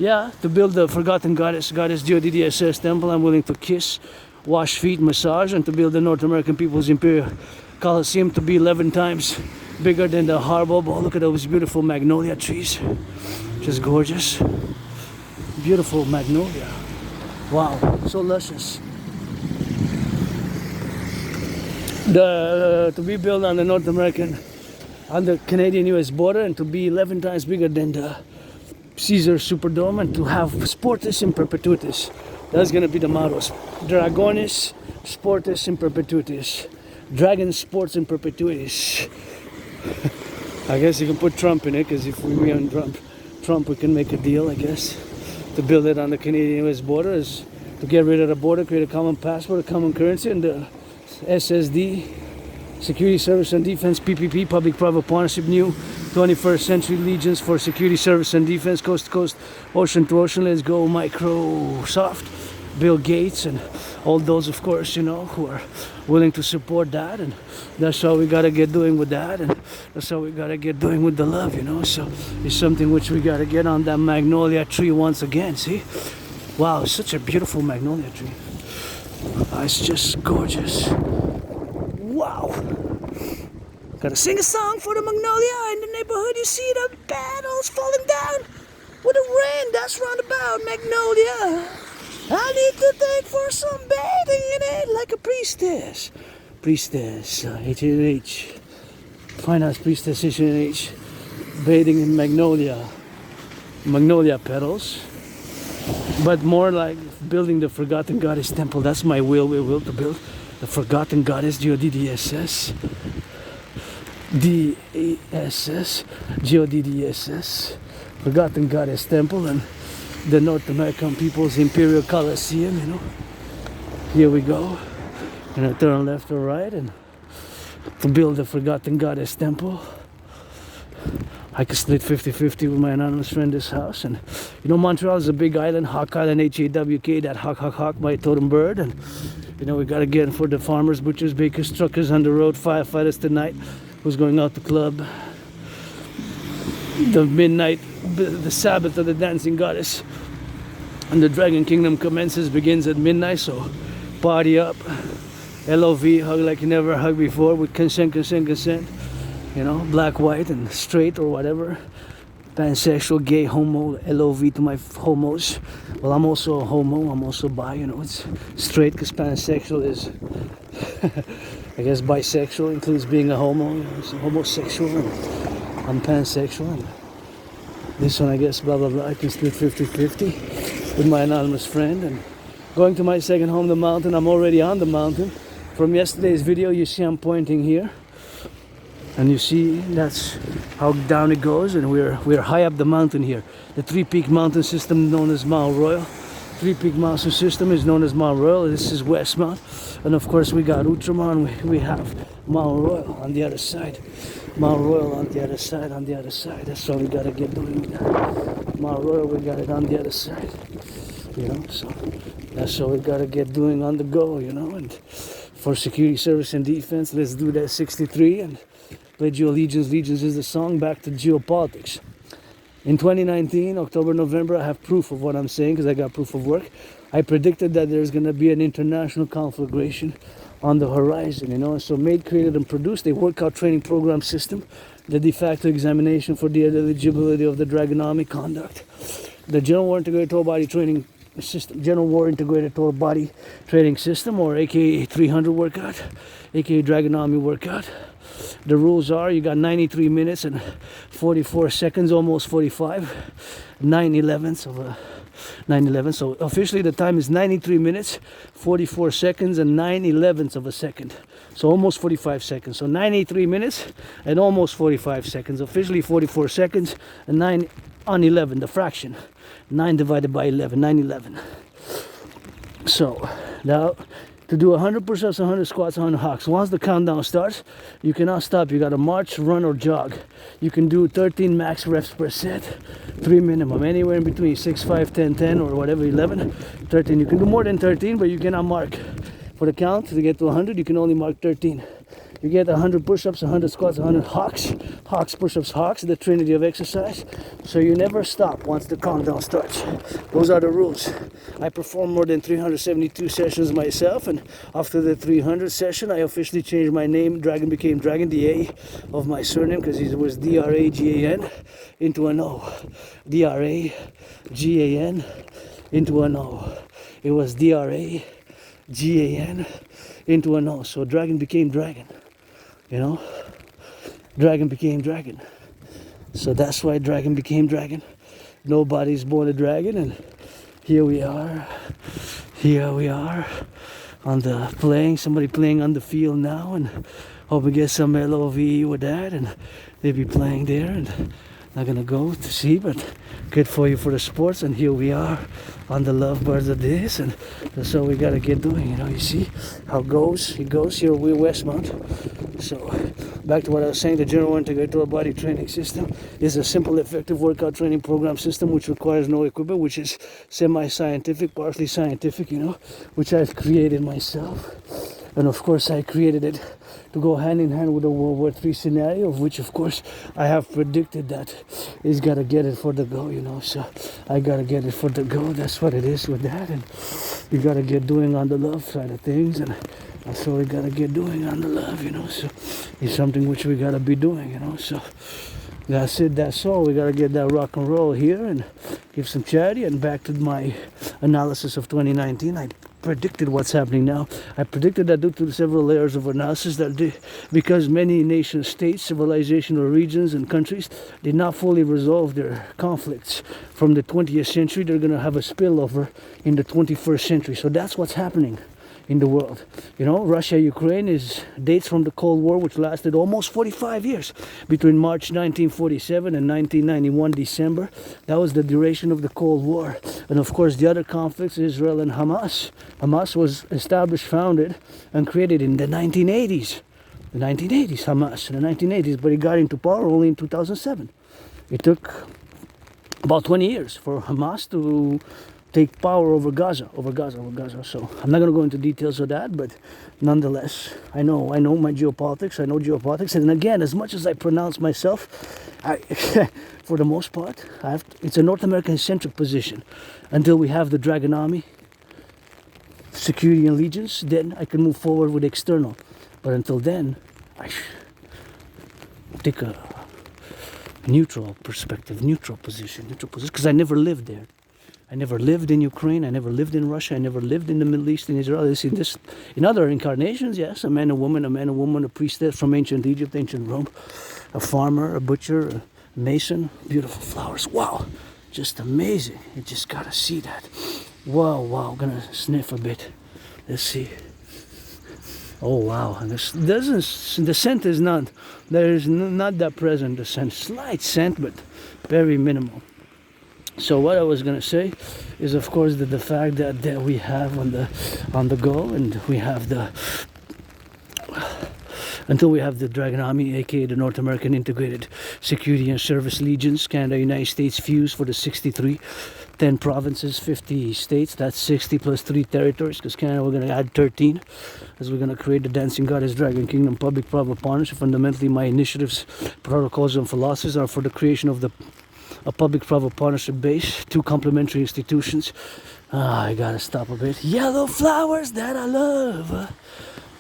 to build the forgotten goddess GODDSS temple, I'm willing to kiss, wash feet, massage, and to build the North American People's Imperial Coliseum to be 11 times bigger than the harbor. Oh, look at those beautiful magnolia trees. Just gorgeous. Beautiful magnolia. Wow, so luscious. To be built on the Canadian-US border, and to be 11 times bigger than the Caesar Superdome, and to have Sportis in Perpetuitis. That's going to be the mottos. Dragonis Sportis in Perpetuitis. Dragon Sports in Perpetuitis. I guess you can put Trump in it, because if we on Trump, we can make a deal, I guess. To build it on the Canadian-US border is to get rid of the border, create a common passport, a common currency, and the SSD, Security Service and Defense, PPP, Public-Private Partnership, new 21st Century Legions for Security Service and Defense, coast to coast, ocean to ocean. Let's go Microsoft, Bill Gates, and all those, of course, who are willing to support that. And that's how we got to get doing with that, and that's how we got to get doing with the love, So it's something which we got to get on that magnolia tree once again, see? Wow, it's such a beautiful magnolia tree. It's just gorgeous. Wow. Gotta sing a song for the magnolia in the neighborhood. You see the petals falling down with the rain that's round about magnolia. I need to take for some bathing in it like a priestess. H&H. Fine Arts Priestess H&H. Bathing in magnolia petals. But more like building the Forgotten Goddess Temple. That's my will to build the Forgotten Goddess GODDSS. GODDSS. Forgotten Goddess Temple, and the North American People's Imperial Coliseum, Here we go. And I turn left or right, and to build the Forgotten Goddess Temple. I could split 50-50 with my anonymous friend this house. And Montreal is a big island, Hawk Island, HAWK, that hawk, my totem bird. And You know, we gotta get for the farmers, butchers, bakers, truckers on the road, firefighters tonight, who's going out to club. The midnight, the Sabbath of the dancing goddess. And the Dragon Kingdom begins at midnight, so party up. LOV, hug like you never hugged before with consent. You know, black, white, and straight or whatever. Pansexual, gay, homo, LOV to my homos. Well, I'm also a homo, I'm also bi, you know, it's straight because pansexual is, I guess bisexual includes being a homo, you know, so homosexual, and I'm pansexual, and this one I guess blah blah blah, I can split 50-50 with my anonymous friend, and going to my second home, the mountain. I'm already on the mountain. From yesterday's video, you see I'm pointing here. And you see that's how down it goes, and we're high up the mountain here. The three-peak mountain system known as Mount Royal. Three-peak mountain system is known as Mount Royal. This is Westmount. And of course we got Outremont, we have Mount Royal on the other side. Mount Royal on the other side, That's all we gotta get doing. Mount Royal, we got it on the other side. You know, so that's all we gotta get doing on the go, you know. And for security, service, and defense, let's do that 63 and pledge your allegiance. Allegiance is the song. Back to geopolitics. In 2019, October, November, I have proof of what I'm saying because I got proof of work. I predicted that there's going to be an international conflagration on the horizon, you know. And so made, created, and produced a workout training program system, the de facto examination for the eligibility of the Dragonomic conduct, the General War Integrated Total Body Training System, General War Integrated Total Body Training System, or aka 300 workout, aka Dragonomy workout. The rules are you got 93 minutes and 44 seconds, almost 45, 9/11 of a 9/11. So officially the time is 93 minutes, 44 seconds, and 9/11 of a second. So almost 45 seconds. So 93 minutes and almost 45 seconds. Officially 44 seconds and 9 on 11, the fraction. 9 divided by 11, 9/11. So now, to do 100 push-ups, 100 squats, 100 hocks. Once the countdown starts, you cannot stop. You gotta march, run, or jog. You can do 13 max reps per set, 3 minimum, anywhere in between 6, 5, 10, 10, or whatever, 11, 13. You can do more than 13, but you cannot mark. For the count, to get to 100, you can only mark 13. You get 100 push-ups, 100 squats, 100 hocks, push-ups, hocks, the trinity of exercise. So you never stop once the countdown starts. Those are the rules. I performed more than 372 sessions myself, and after the 300th session, I officially changed my name. Dragon became Dragon, the A of my surname, because it was D-R-A-G-A-N into an O. D-R-A-G-A-N into an O. It was D-R-A-G-A-N into an O. So Dragon became Dragon. You know, Dragon became Dragon. So that's why Dragon became Dragon. Nobody's born a dragon, and here we are on the playing, somebody playing on the field now, and hope we get some LOV with that, and they be playing there, and not gonna go to see, but good for you for the sports. And here we are on the lovebirds of this, and that's all we gotta get doing, you know. You see how it goes here. We're Westmount. So back to what I was saying, the General Integrated Total Body Training System is a simple, effective workout training program system which requires no equipment, which is semi-scientific, partially scientific, you know, which I've created myself. And of course I created it to go hand in hand with the World War III scenario, of which of course I have predicted that he's gotta get it for the go, you know. So I gotta get it for the go. That's what it is with that, and you gotta get doing on the love side of things, and that's what we gotta get doing on the love, you know. So it's something which we gotta be doing, you know. So that's it, that's all. We gotta get that rock and roll here and give some charity. And back to my analysis of 2019, I predicted what's happening now. I predicted that due to several layers of analysis, that because many nation states, civilization, or regions and countries did not fully resolve their conflicts from the 20th century, they're gonna have a spillover in the 21st century. So that's what's happening in the world. You know, Russia, Ukraine dates from the Cold War, which lasted almost 45 years, between March 1947 and 1991 December. That was the duration of the Cold War. And of course the other conflicts, Israel and Hamas. Hamas was established, founded, and created in the 1980s. The 1980s, Hamas, in the 1980s, but it got into power only in 2007. It took about 20 years for Hamas to take power over Gaza. So I'm not going to go into details of that, but nonetheless, I know my geopolitics. And again, as much as I pronounce myself, for the most part, it's a North American centric position. Until we have the Dragon Army, security and allegiance, then I can move forward with external. But until then, I take a neutral perspective, neutral position, because I never lived there. I never lived in Ukraine, I never lived in Russia, I never lived in the Middle East, in Israel. In other incarnations, yes, a man, a woman, a priestess from ancient Egypt, ancient Rome, a farmer, a butcher, a mason, beautiful flowers. Wow, just amazing. You just gotta see that. Wow, I'm gonna sniff a bit. Let's see. Oh wow, and the scent is not, there is not that present, the scent, slight scent, but very minimal. So what I was gonna say is, of course, that the fact that we have on the go, and we have until we have the Dragon Army, aka the North American Integrated Security and Service Legions, Canada, United States fused for the 63, 10 provinces, 50 states, that's 60 plus 3 territories, because Canada we're going to add 13, as we're going to create the Dancing Goddess Dragon Kingdom Public-Private Partnership. Fundamentally, my initiatives, protocols, and philosophies are for the creation of a public-private partnership base, 2 complementary institutions. I gotta stop a bit. Yellow flowers that I love,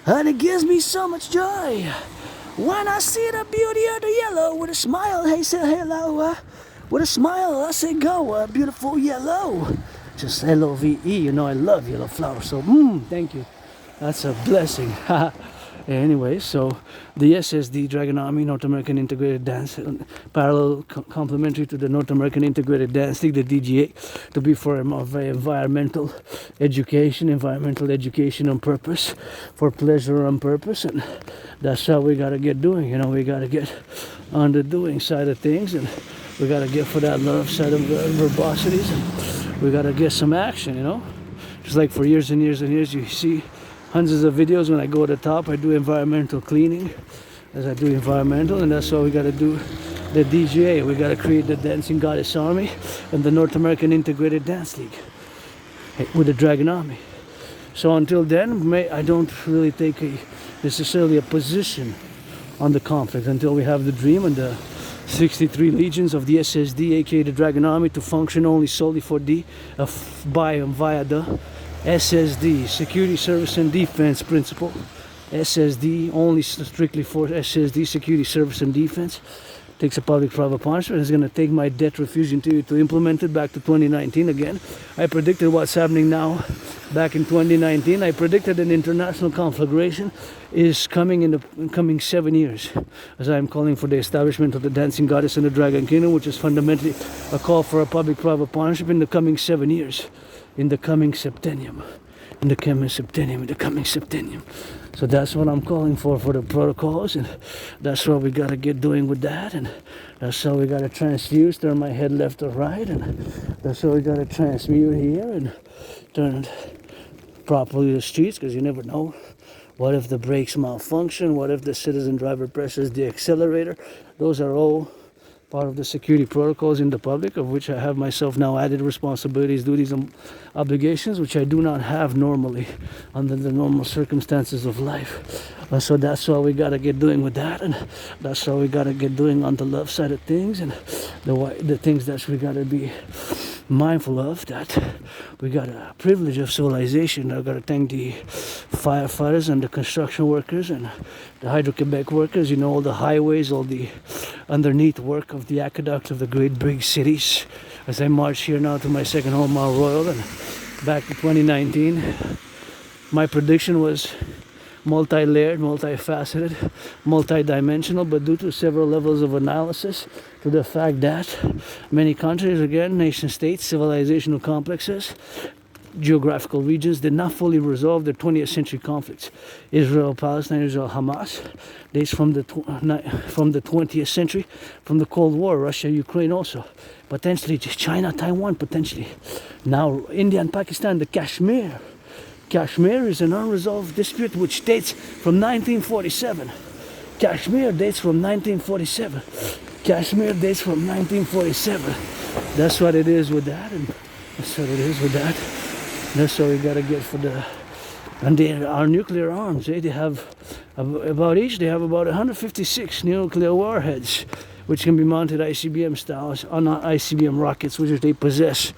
and it gives me so much joy when I see the beauty of the yellow. With a smile, hey, say hello. With a smile, I say go, beautiful yellow. Just L-O-V-E, I love yellow flowers. So, thank you. That's a blessing. Anyway, so the SSD, Dragon Army, North American Integrated Dance, parallel complementary to the North American Integrated Dance League, the DGA, to be for environmental education on purpose, for pleasure on purpose, and that's how we gotta get doing. We gotta get on the doing side of things, and we gotta get for that love side of verbosities, and we gotta get some action. Just like for years and years and years, you see hundreds of videos. When I go to the top, I do environmental cleaning, as I do environmental, and that's why we got to do the DGA. We got to create the Dancing Goddess Army and the North American Integrated Dance League with the Dragon Army. So until then, I don't really take necessarily a position on the conflict until we have the dream and the 63 legions of the SSD, aka the Dragon Army, to function only solely for via the SSD, Security, Service, and Defense principle. SSD, only strictly for SSD, Security, Service, and Defense. Takes a public-private partnership. It's going to take my debt refusion theory to implement it back to 2019 again. I predicted what's happening now. Back in 2019, I predicted an international conflagration is coming in the coming 7 years, as I am calling for the establishment of the Dancing Goddess and the Dragon Kingdom, which is fundamentally a call for a public-private partnership in the coming 7 years. In the coming septennium. So that's what I'm calling for the protocols, and that's what we gotta get doing with that, and that's how we gotta transfuse, turn my head left or right, and that's how we gotta transmute here and turn properly the streets, because you never know. What if the brakes malfunction? What if the citizen driver presses the accelerator? Those are all part of the security protocols in the public, of which I have myself now added responsibilities, duties, and obligations, which I do not have normally under the normal circumstances of life. So that's what we gotta get doing with that, and that's what we gotta get doing on the love side of things, and the things that we gotta be mindful of, that we got a privilege of civilization. I gotta thank the firefighters and the construction workers and the Hydro-Quebec workers, all the highways, all the underneath work of the aqueducts of the great big cities, as I march here now to my second home, Mount Royal. And back to 2019, my prediction was multi-layered, multifaceted, multi-dimensional, but due to several levels of analysis, to the fact that many countries, again, nation states, civilizational complexes, geographical regions, did not fully resolve their 20th century conflicts. Israel, Palestine, Israel, Hamas, dates from the 20th century, from the Cold War, Russia, Ukraine also, potentially China, Taiwan, potentially. Now, India and Pakistan, the Kashmir. Kashmir is an unresolved dispute which dates from 1947. Kashmir dates from 1947. Kashmir dates from 1947. That's what it is with that. And That's what it is with that. That's what we gotta get for the. And our nuclear arms, they have about each, they have about 156 nuclear warheads, which can be mounted ICBM styles on ICBM rockets, which they possess.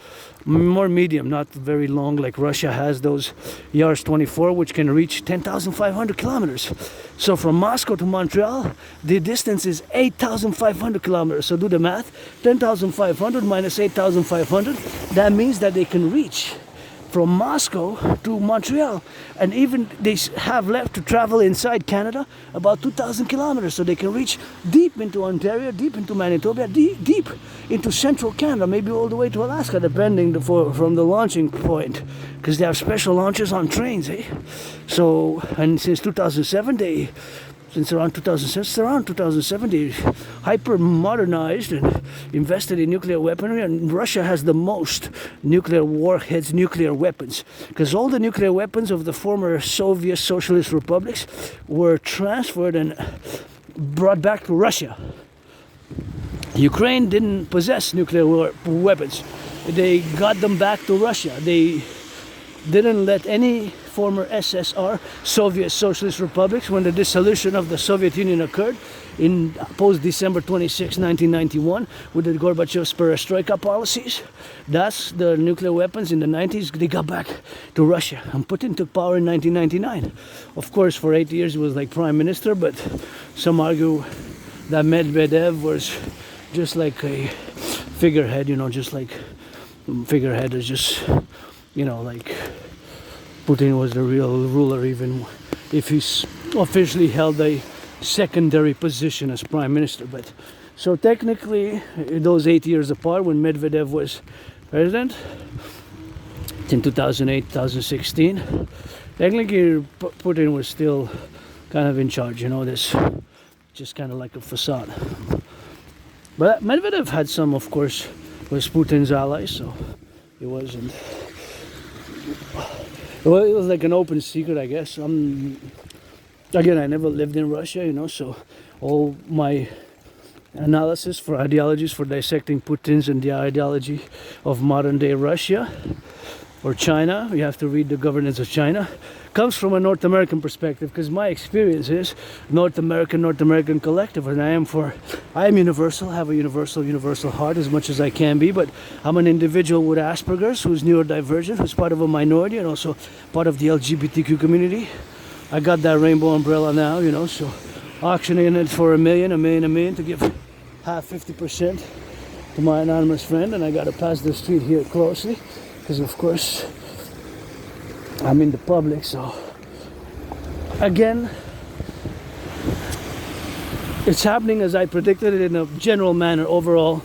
More medium, not very long like Russia has those Yars-24, which can reach 10,500 kilometers. So from Moscow to Montreal, the distance is 8,500 kilometers. So do the math, 10,500 minus 8,500, that means that they can reach from Moscow to Montreal, and even they have left to travel inside Canada about 2,000 kilometers, so they can reach deep into Ontario, deep into Manitoba, deep into central Canada, maybe all the way to Alaska, depending from the launching point, because they have special launches on trains, eh? So, and since 2007, since around 2007, they hyper modernized and invested in nuclear weaponry, and Russia has the most nuclear warheads, nuclear weapons, because all the nuclear weapons of the former Soviet socialist republics were transferred and brought back to Russia. Ukraine didn't possess nuclear weapons. They got them back to Russia. They didn't let any former SSR, Soviet Socialist Republics, when the dissolution of the Soviet Union occurred in post-December 26, 1991, with the Gorbachev's perestroika policies. That's the nuclear weapons in the 90s, they got back to Russia. And Putin took power in 1999. Of course, for 8 years he was like prime minister, but some argue that Medvedev was just like a figurehead, just like figurehead is just, like Putin was the real ruler, even if he's officially held a secondary position as prime minister. But so technically, those 8 years apart, when Medvedev was president in 2008, 2016, technically Putin was still kind of in charge. This just kind of like a facade. But Medvedev had some, of course, was Putin's ally, so it wasn't. Well, it was like an open secret, I guess. Again, I never lived in Russia, so all my analysis for ideologies for dissecting Putin's and the ideology of modern day Russia or China, you have to read The Governance of China, comes from a North American perspective, because my experience is North American collective, and I am universal, have a universal heart as much as I can be, but I'm an individual with Asperger's who's neurodivergent, who's part of a minority and also part of the LGBTQ community. I got that rainbow umbrella now, so auctioning it for $1 million to give half 50% to my anonymous friend, and I got to pass the street here closely, because of course I'm in the public. So again, it's happening as I predicted it in a general manner. Overall,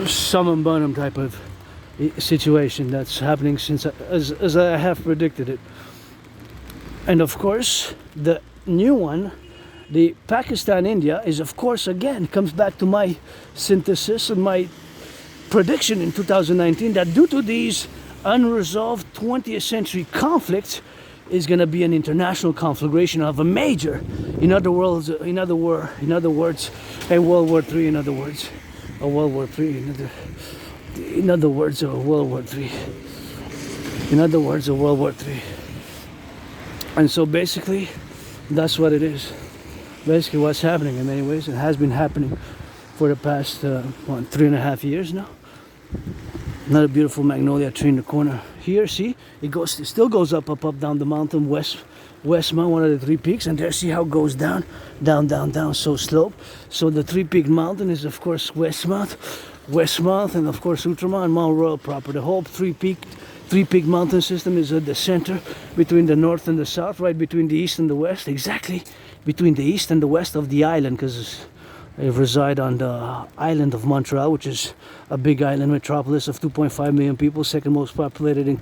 summum bonum type of situation that's happening since as I have predicted it. And of course, the new one, the Pakistan-India, is of course again comes back to my synthesis and my prediction in 2019 that due to these unresolved 20th century conflicts is going to be an international conflagration of a major, in other words, a World War III, in other words, a World War III, in other words, a World War III, in other words, a World War III. And so basically, that's what it is. Basically what's happening in many ways, and has been happening for the past 3.5 years now. Another beautiful magnolia tree in the corner here. See, it still goes up, down the mountain, west mount, one of the three peaks, and there, see how it goes down, so slope. So the three-peaked mountain is of course west mount, and of course Outremont and Mount Royal proper. The whole three-peak mountain system is at the center between the north and the south, right between the east and the west, exactly between the east and the west of the island, because I reside on the island of Montreal, which is a big island metropolis of 2.5 million people, second most populated in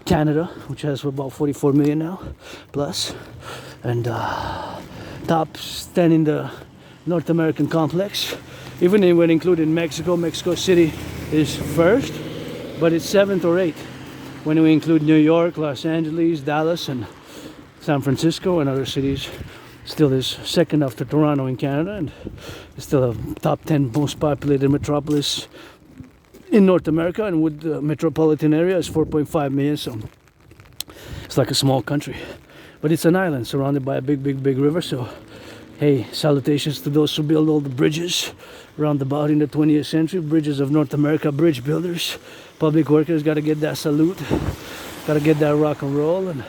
Canada, which has about 44 million now, plus, and top 10 in the North American complex. Even when including Mexico City is first, but it's 7th or 8th when we include New York, Los Angeles, Dallas, and San Francisco and other cities. Still is second after Toronto in Canada, and it's still a top 10 most populated metropolis in North America, and with the metropolitan area is 4.5 million, so it's like a small country. But it's an island surrounded by a big river, so hey, salutations to those who build all the bridges around about in the 20th century, bridges of North America, bridge builders, public workers, gotta get that salute, gotta get that rock and roll, and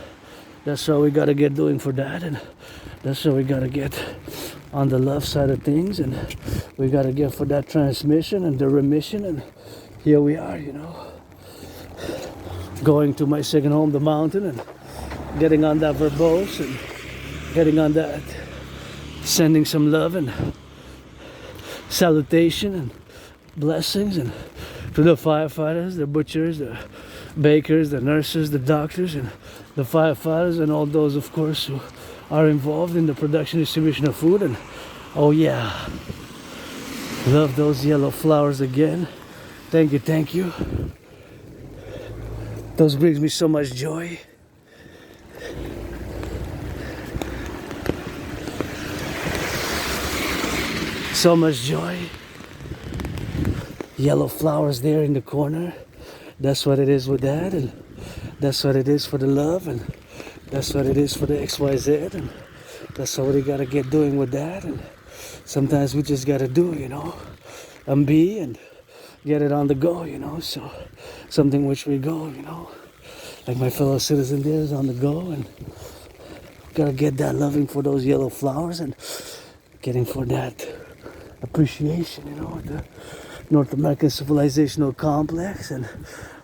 that's how we gotta get doing for that, and that's how we gotta get on the love side of things, and we gotta get for that transmission and the remission, and here we are, you know, going to my second home, the mountain, and getting on that verbose, and getting on that, sending some love and salutation and blessings, and to the firefighters, the butchers, the bakers, the nurses, the doctors, and the firefighters, and all those, of course, who are involved in the production and distribution of food. And oh yeah, love those yellow flowers again. Thank you, thank you. Those brings me so much joy. So much joy. Yellow flowers there in the corner. That's what it is with that, and that's what it is for the love, and that's what it is for the XYZ, and that's what we gotta get doing with that. And sometimes we just gotta do, you know, and be, and get it on the go, you know. So something which we go, you know, like my fellow citizen there is on the go, and gotta get that loving for those yellow flowers, and getting for that appreciation, you know, the North American civilizational complex, and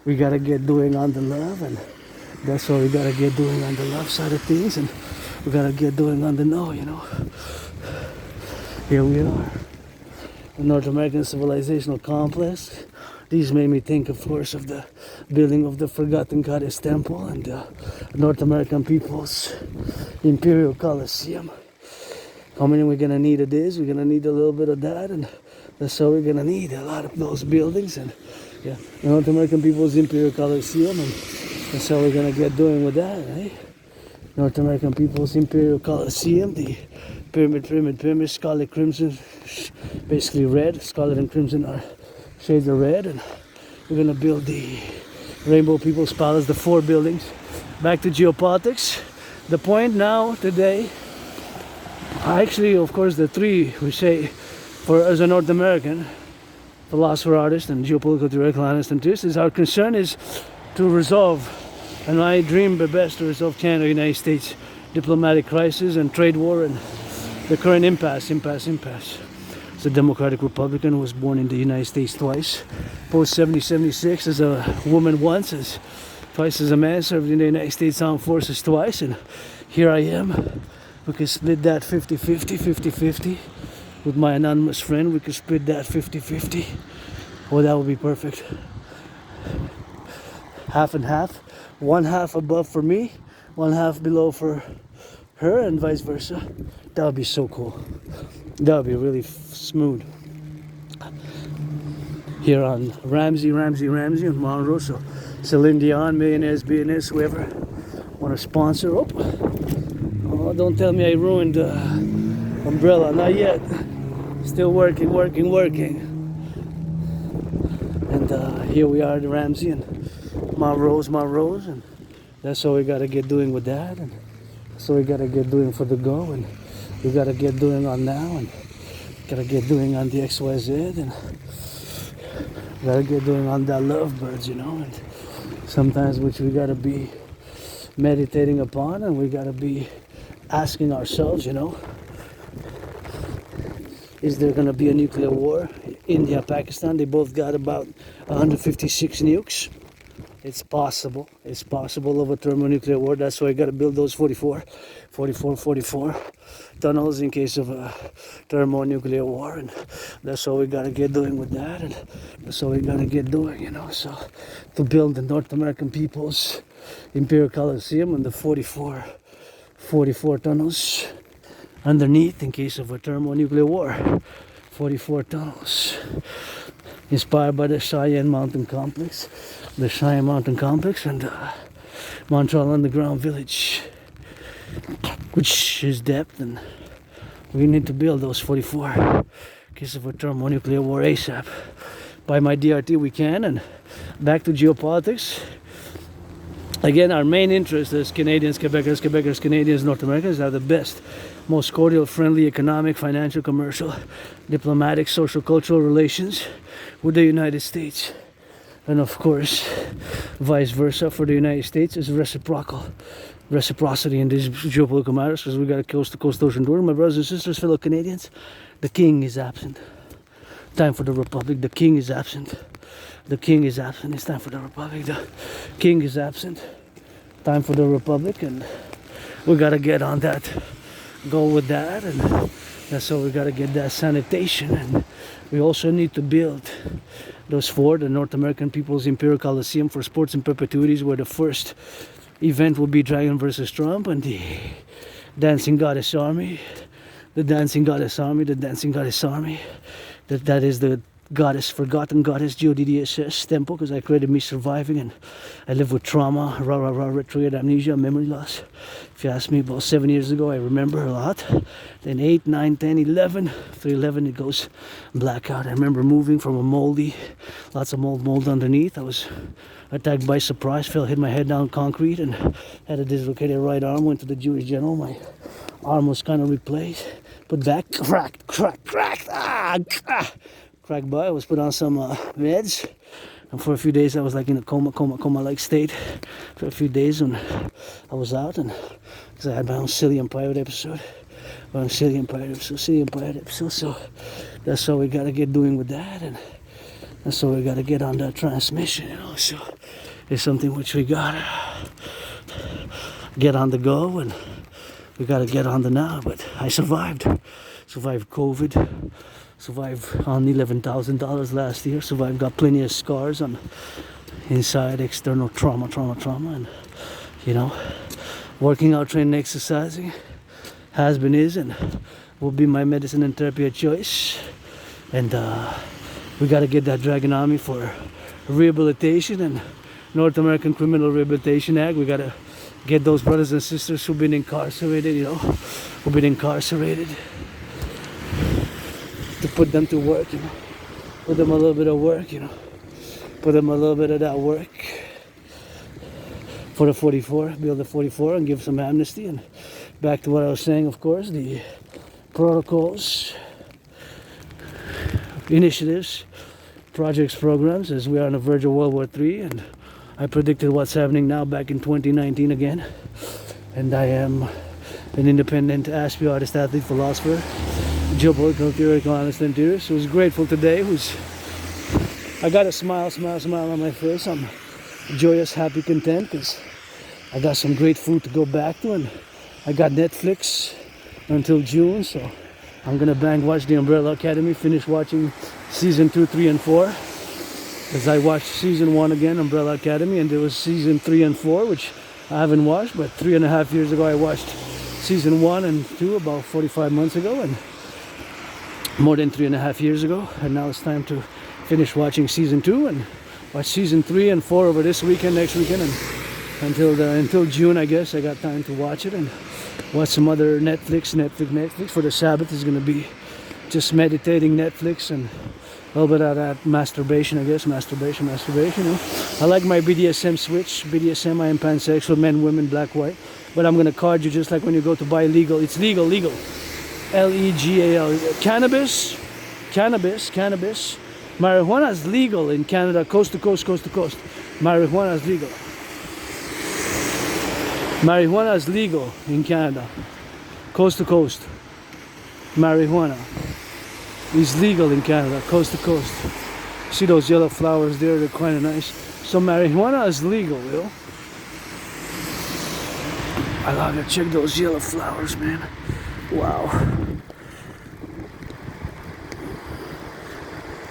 we gotta get doing on the love, and that's what we gotta get doing on the love side of things, and we gotta get doing on the no, you know. Here we are, the North American civilizational complex. These made me think, of course, of the building of the Forgotten Goddess Temple and the North American people's Imperial Colosseum. How many we're gonna need of this? We're gonna need a little bit of that, and that's how we're gonna need a lot of those buildings. And yeah, the North American people's Imperial Colosseum, and that's how we're gonna get doing with that, eh? North American people's Imperial Colosseum, the pyramid, scarlet, crimson, basically red. Scarlet and crimson are shades of red, and we're gonna build the Rainbow People's Palace, the 4 buildings. Back to geopolitics. The point now, today, actually, of course, the 3 we say, for as a North American philosopher, artist, and geopolitical theoretical analyst and theorist, is our concern is to resolve, and I dream the best to resolve Canada, United States diplomatic crisis and trade war and the current impasse. As a Democratic Republican who was born in the United States twice, post 70-76 as a woman once, as twice as a man, served in the United States Armed Forces twice, and here I am. We could split that 50-50 with my anonymous friend. We could split that 50-50. Oh, that would be perfect. Half and half. 1/2 above for me, 1/2 below for her, and vice versa. That would be so cool. That would be really smooth. Here on Ramsey on Monroe. So Celine Dion, millionaires, billionaires, whoever want to sponsor. Oh, don't tell me I ruined the umbrella. Not yet. Still working. And here we are at Ramsey and Monroe's, and that's what we gotta get doing with that, and so we gotta get doing for the go, and we gotta get doing on now, and gotta get doing on the XYZ, and gotta get doing on that lovebirds, you know, and sometimes which we gotta be meditating upon, and we gotta be asking ourselves, you know, is there gonna be a nuclear war? India, Pakistan, they both got about 156 nukes. It's possible of a thermonuclear war. That's why I got to build those 44 tunnels in case of a thermonuclear war, and that's what we got to get doing with that, and that's what we got to get doing, you know. So to build the North American people's Imperial Colosseum and the 44 tunnels underneath in case of a thermonuclear war. 44 tunnels inspired by the Cheyenne Mountain Complex, and Montreal Underground Village, which is depth, and we need to build those 44 in case of a thermonuclear war ASAP. by my DRT we can. And back to geopolitics. Again, our main interest as Canadians, Quebecers, Canadians, North Americans have the best, most cordial, friendly, economic, financial, commercial, diplomatic, social, cultural relations with the United States. And of course, vice versa for the United States is reciprocity in these geopolitical matters, because we got a coast-to-coast ocean door. My brothers and sisters, fellow Canadians, the king is absent. Time for the Republic. The king is absent. The king is absent. It's time for the Republic. The king is absent. Time for the Republic, and we gotta get on that. Go with that, and that's how we gotta get that sanitation. And we also need to build those for the North American People's Imperial Coliseum for sports in perpetuities, where the first event will be Dragon versus Trump and the Dancing Goddess Army. The Dancing Goddess Army, the Dancing Goddess Army. That is the goddess, forgotten goddess, GODDSS temple, because I created me surviving, and I live with trauma, retrograde amnesia, memory loss. If you ask me, about 7 years ago, I remember a lot. Then 8, 9, 10, 11. After 11, it goes blackout. I remember moving from a moldy, lots of mold underneath. I was attacked by surprise, hit my head down concrete, and had a dislocated right arm. Went to the Jewish general. My arm was kind of replaced, put back, cracked, cracked by. I was put on some meds, and for a few days I was like in a coma-like state for a few days when I was out, and because I had my own silly and pirate episode, so that's how we gotta get doing with that, and that's how we gotta get on that transmission, you know. So it's something which we gotta get on the go, and we gotta get on the now. But I survived COVID, survived on $11,000 last year, survived, got plenty of scars on inside, external trauma, and you know, working out, training, exercising has been, is, and will be my medicine and therapy of choice. And we got to get that Dragon Army for rehabilitation and North American Criminal Rehabilitation Act. We got to get those brothers and sisters who've been incarcerated, you know, to put them to work, you know, put them a little bit of work, you know, put them a little bit of that work for the 44, build the 44 and give some amnesty. And back to what I was saying, of course, the protocols, initiatives, projects, programs, as we are on the verge of World War III, and I predicted what's happening now back in 2019 again. And I am an independent ASPE artist, athlete, philosopher, geopolitical theoretical analyst and theorist who's grateful today, I got a smile on my face. I'm joyous, happy, content, because I got some great food to go back to, and I got Netflix until June, so I'm gonna watch The Umbrella Academy, finish watching season 2, 3, and 4, because I watched season 1 again, Umbrella Academy, and there was season 3 and 4, which I haven't watched, but 3.5 years ago I watched season 1 and 2, about 45 months ago, and more than 3.5 years ago, and now it's time to finish watching season 2 and watch season 3 and 4 over this weekend, next weekend, and until June, I guess I got time to watch it, and watch some other Netflix. For the Sabbath is going to be just meditating, Netflix, and a little bit of that masturbation, I guess. Masturbation, you know. I like my BDSM switch. BDSM, I am pansexual, men, women, black, white. But I'm going to card you just like when you go to buy legal. It's legal. Legal. Cannabis. Marijuana is legal in Canada, coast to coast. Marijuana is legal. Marijuana is legal in Canada, coast to coast. Marijuana is legal in Canada, coast to coast. See those yellow flowers there? They're kind of nice. So marijuana is legal, yo. I love to check those yellow flowers, man. Wow.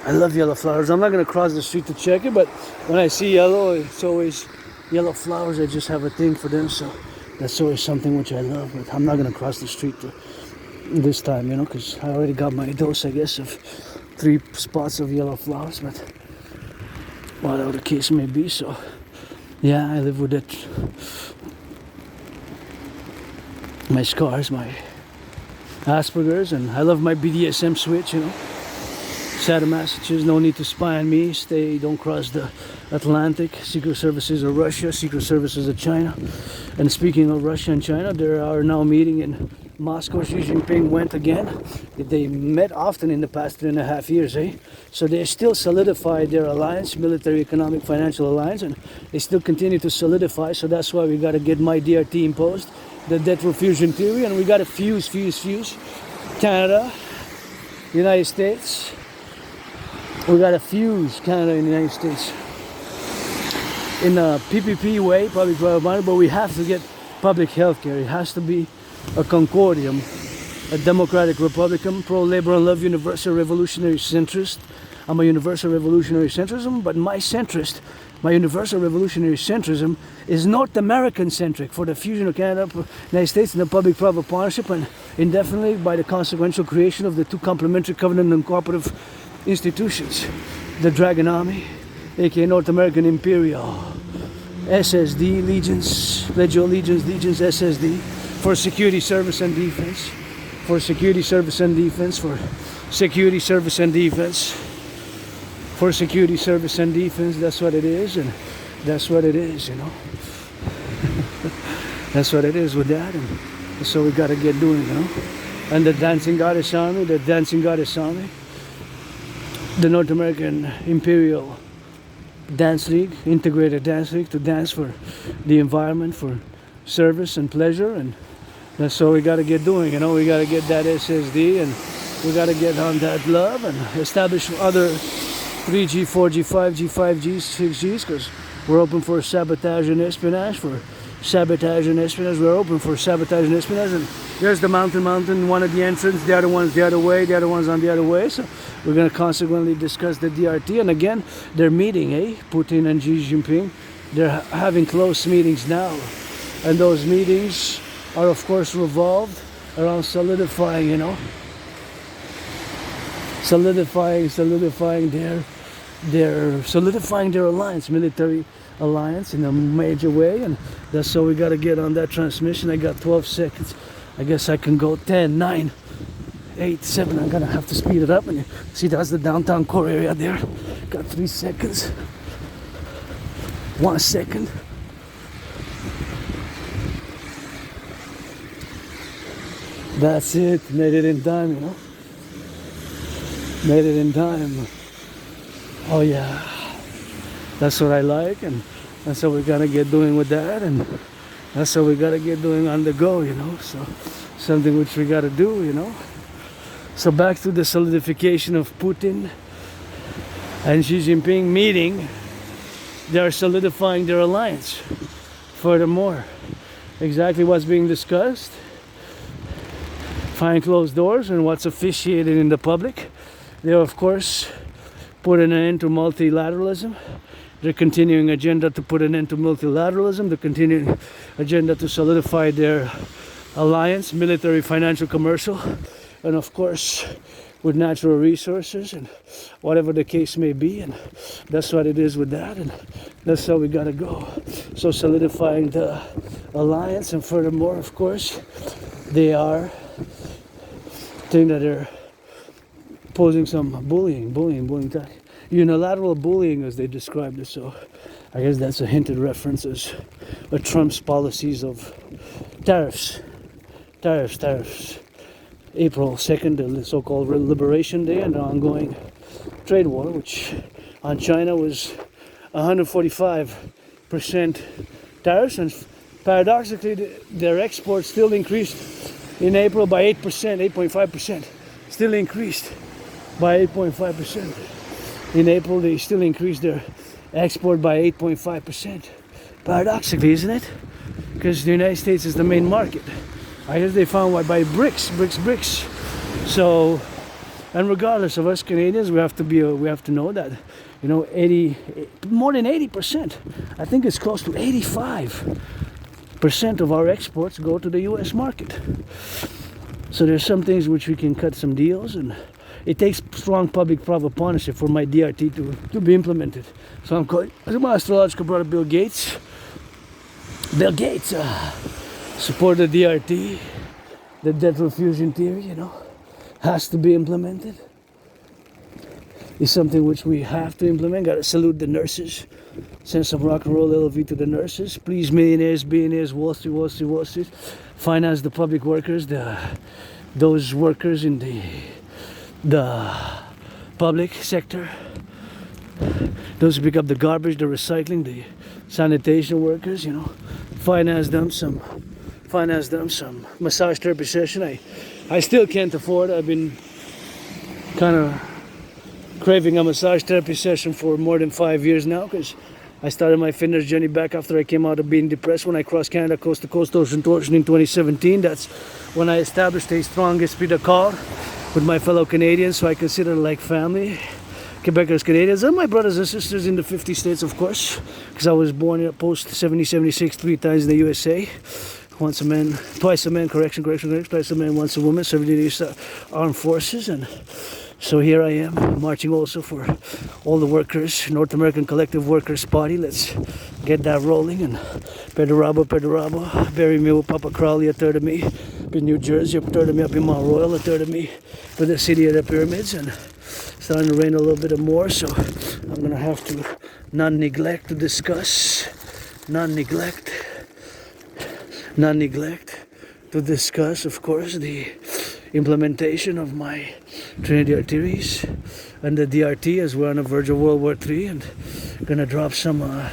I love yellow flowers. I'm not gonna cross the street to check it, but when I see yellow, it's always yellow flowers. I just have a thing for them, so that's always something which I love. But I'm not gonna cross the street this time, you know, because I already got my dose, I guess, of 3 spots of yellow flowers. But whatever the case may be, so yeah, I live with it. My scars, my Asperger's, and I love my BDSM switch, you know. Sad messages, no need to spy on me, don't cross the Atlantic. Secret services of Russia, secret services of China. And speaking of Russia and China, they are now meeting in Moscow. Xi Jinping went again. They met often in the past 3.5 years, So they still solidified their alliance, military, economic, financial alliance, and they still continue to solidify. So that's why we got to get my DRT imposed, the debt refusion theory, and we got to fuse. Canada, United States. We got to fuse Canada and the United States in a PPP way, public-private partnership, but we have to get public health care. It has to be a concordium, a democratic republican, pro-labor and love universal revolutionary centrist. I'm a universal revolutionary centrism, but my universal revolutionary centrism is North American centric for the fusion of Canada, United States, and the public-private partnership, and indefinitely by the consequential creation of the two complementary covenant and cooperative institutions, the Dragon Army, aka North American Imperial, SSD, Legions, Pledge of Allegiance, Legions, SSD, for security, service, and defense, for security, service, and defense, for security, service, and defense, for security, service, and defense. That's what it is, and that's what it is, That's what it is with that, and so we got to get doing, And the Dancing Goddess Army, the North American Imperial Dance League, integrated dance league, to dance for the environment, for service and pleasure, and that's what we got to get doing, We got to get that SSD, and we got to get on that love and establish other 3G, 4G, 5G, 5Gs, 6Gs, because we're open for sabotage and espionage, We're open for sabotage and espionage, and there's the mountain, one at the entrance, the other one's the other way, the other one's on the other way, so we're going to consequently discuss the DRT, and again, they're meeting, Putin and Xi Jinping, they're having close meetings now, and those meetings are of course revolved around solidifying their alliance, military alliance in a major way, and that's how we got to get on that transmission. I got 12 seconds. I guess I can go 10, 9, 8, 7. I'm gonna have to speed it up, and you see that's the downtown core area there. Got 3 seconds. 1 second. That's it. Made it in time, Made it in time. Oh yeah. That's what I like, and that's what we're gonna get doing with that, and that's what we gotta get doing on the go, So something which we gotta do, So back to the solidification of Putin and Xi Jinping meeting. They are solidifying their alliance. Furthermore, exactly what's being discussed behind closed doors and what's officiated in the public. They are, of course, putting an end to multilateralism. Their continuing agenda to put an end to multilateralism, the continuing agenda to solidify their alliance, military, financial, commercial, and of course with natural resources and whatever the case may be, and that's what it is with that, and that's how we gotta go. So solidifying the alliance, and furthermore, of course, they are saying that they're posing some bullying tactics. Unilateral bullying, as they described it. So I guess that's a hinted reference as Trump's policies of tariffs. April 2nd, the so-called Liberation Day, and the ongoing trade war, which on China was 145% tariffs, and paradoxically their exports still increased in April by 8.5%. Still increased by 8.5%. In April, they still increased their export by 8.5%. Paradoxically, isn't it? Because the United States is the main market. I guess they found why by bricks. So, and regardless of us Canadians, we have to know that, more than 80%. I think it's close to 85% of our exports go to the U.S. market. So there's some things which we can cut some deals, and it takes strong public-private partnership for my DRT to be implemented. So I'm calling my astrological brother Bill Gates. Support the DRT, the debt refusion theory, has to be implemented. is something which we have to implement. Gotta salute the nurses. Send some rock and roll LV to the nurses. Please, millionaires, billionaires, Wall Street, Wall Street, Wall Street. Finance the public workers, those workers in the public sector. Those who pick up the garbage, the recycling, the sanitation workers, you know. Finance them some massage therapy session. I still can't afford. I've been kind of craving a massage therapy session for more than 5 years now, because I started my fitness journey back after I came out of being depressed when I crossed Canada coast to coast ocean to ocean in 2017. That's when I established a strong esprit de corps with my fellow Canadians, so I consider like family. Quebecers, Canadians, and my brothers and sisters in the 50 states, of course, because I was born post 70, 76, 3 times in the USA. Once a man, twice a man, correction, twice a man, once a woman, served in the armed forces. And so here I am, marching also for all the workers, North American Collective Workers Party. Let's get that rolling. And Pedorabo, bury me with Papa Crowley, a third of me. Up in New Jersey, a third of me up in Mount Royal, a third of me for the city of the pyramids. And starting to rain a little bit more, so I'm gonna have to non-neglect to discuss, non-neglect to discuss, of course, the implementation of my Trinity Arteries and the DRT, as we're on the verge of World War III, and gonna drop some of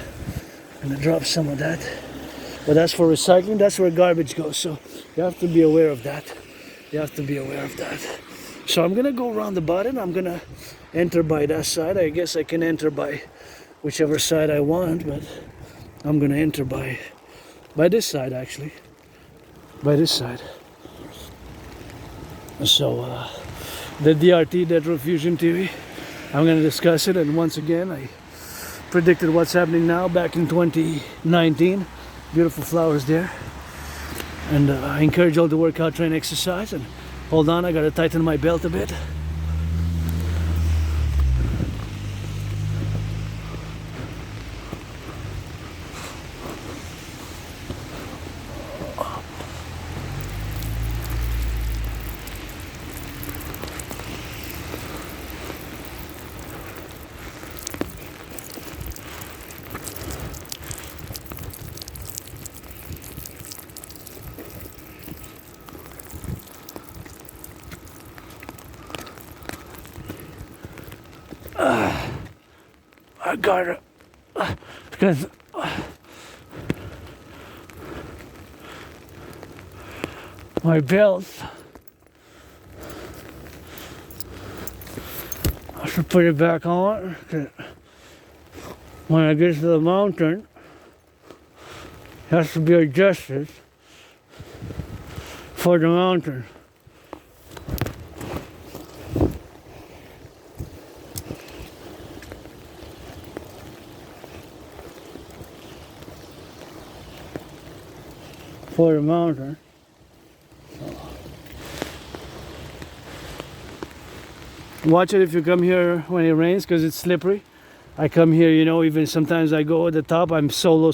that. But that's for recycling. That's where garbage goes. So you have to be aware of that. So I'm gonna go around the bottom. I'm gonna enter by that side. I guess I can enter by whichever side I want, but I'm gonna enter by this side, actually. By this side. So the DRT, Dead Fusion theory, I'm gonna discuss it. And once again, I predicted what's happening now back in 2019. Beautiful flowers there. And I encourage you all to work out, train, exercise. And hold on, I gotta tighten my belt a bit. I gotta, because my belt, I should put it back on, because when I get to the mountain, it has to be adjusted for the mountain. For the mountain. Watch it if you come here when it rains, because it's slippery. I come here, you know, even sometimes I go at the top, I'm solo.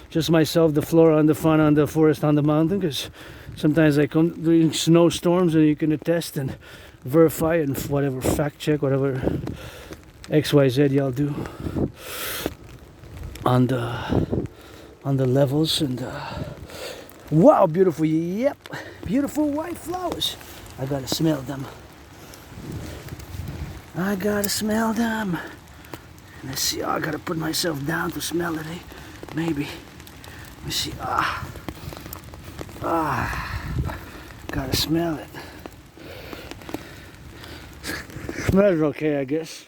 Just myself, the flora on the fauna, on the forest, on the mountain, because sometimes I come during snowstorms, and you can attest and verify and whatever, fact check, whatever XYZ y'all do on the levels. And wow, beautiful, yep, beautiful white flowers. I gotta smell them. Let's see, I gotta put myself down to smell it, eh? Maybe. Let me see, gotta smell it. Smells okay, I guess.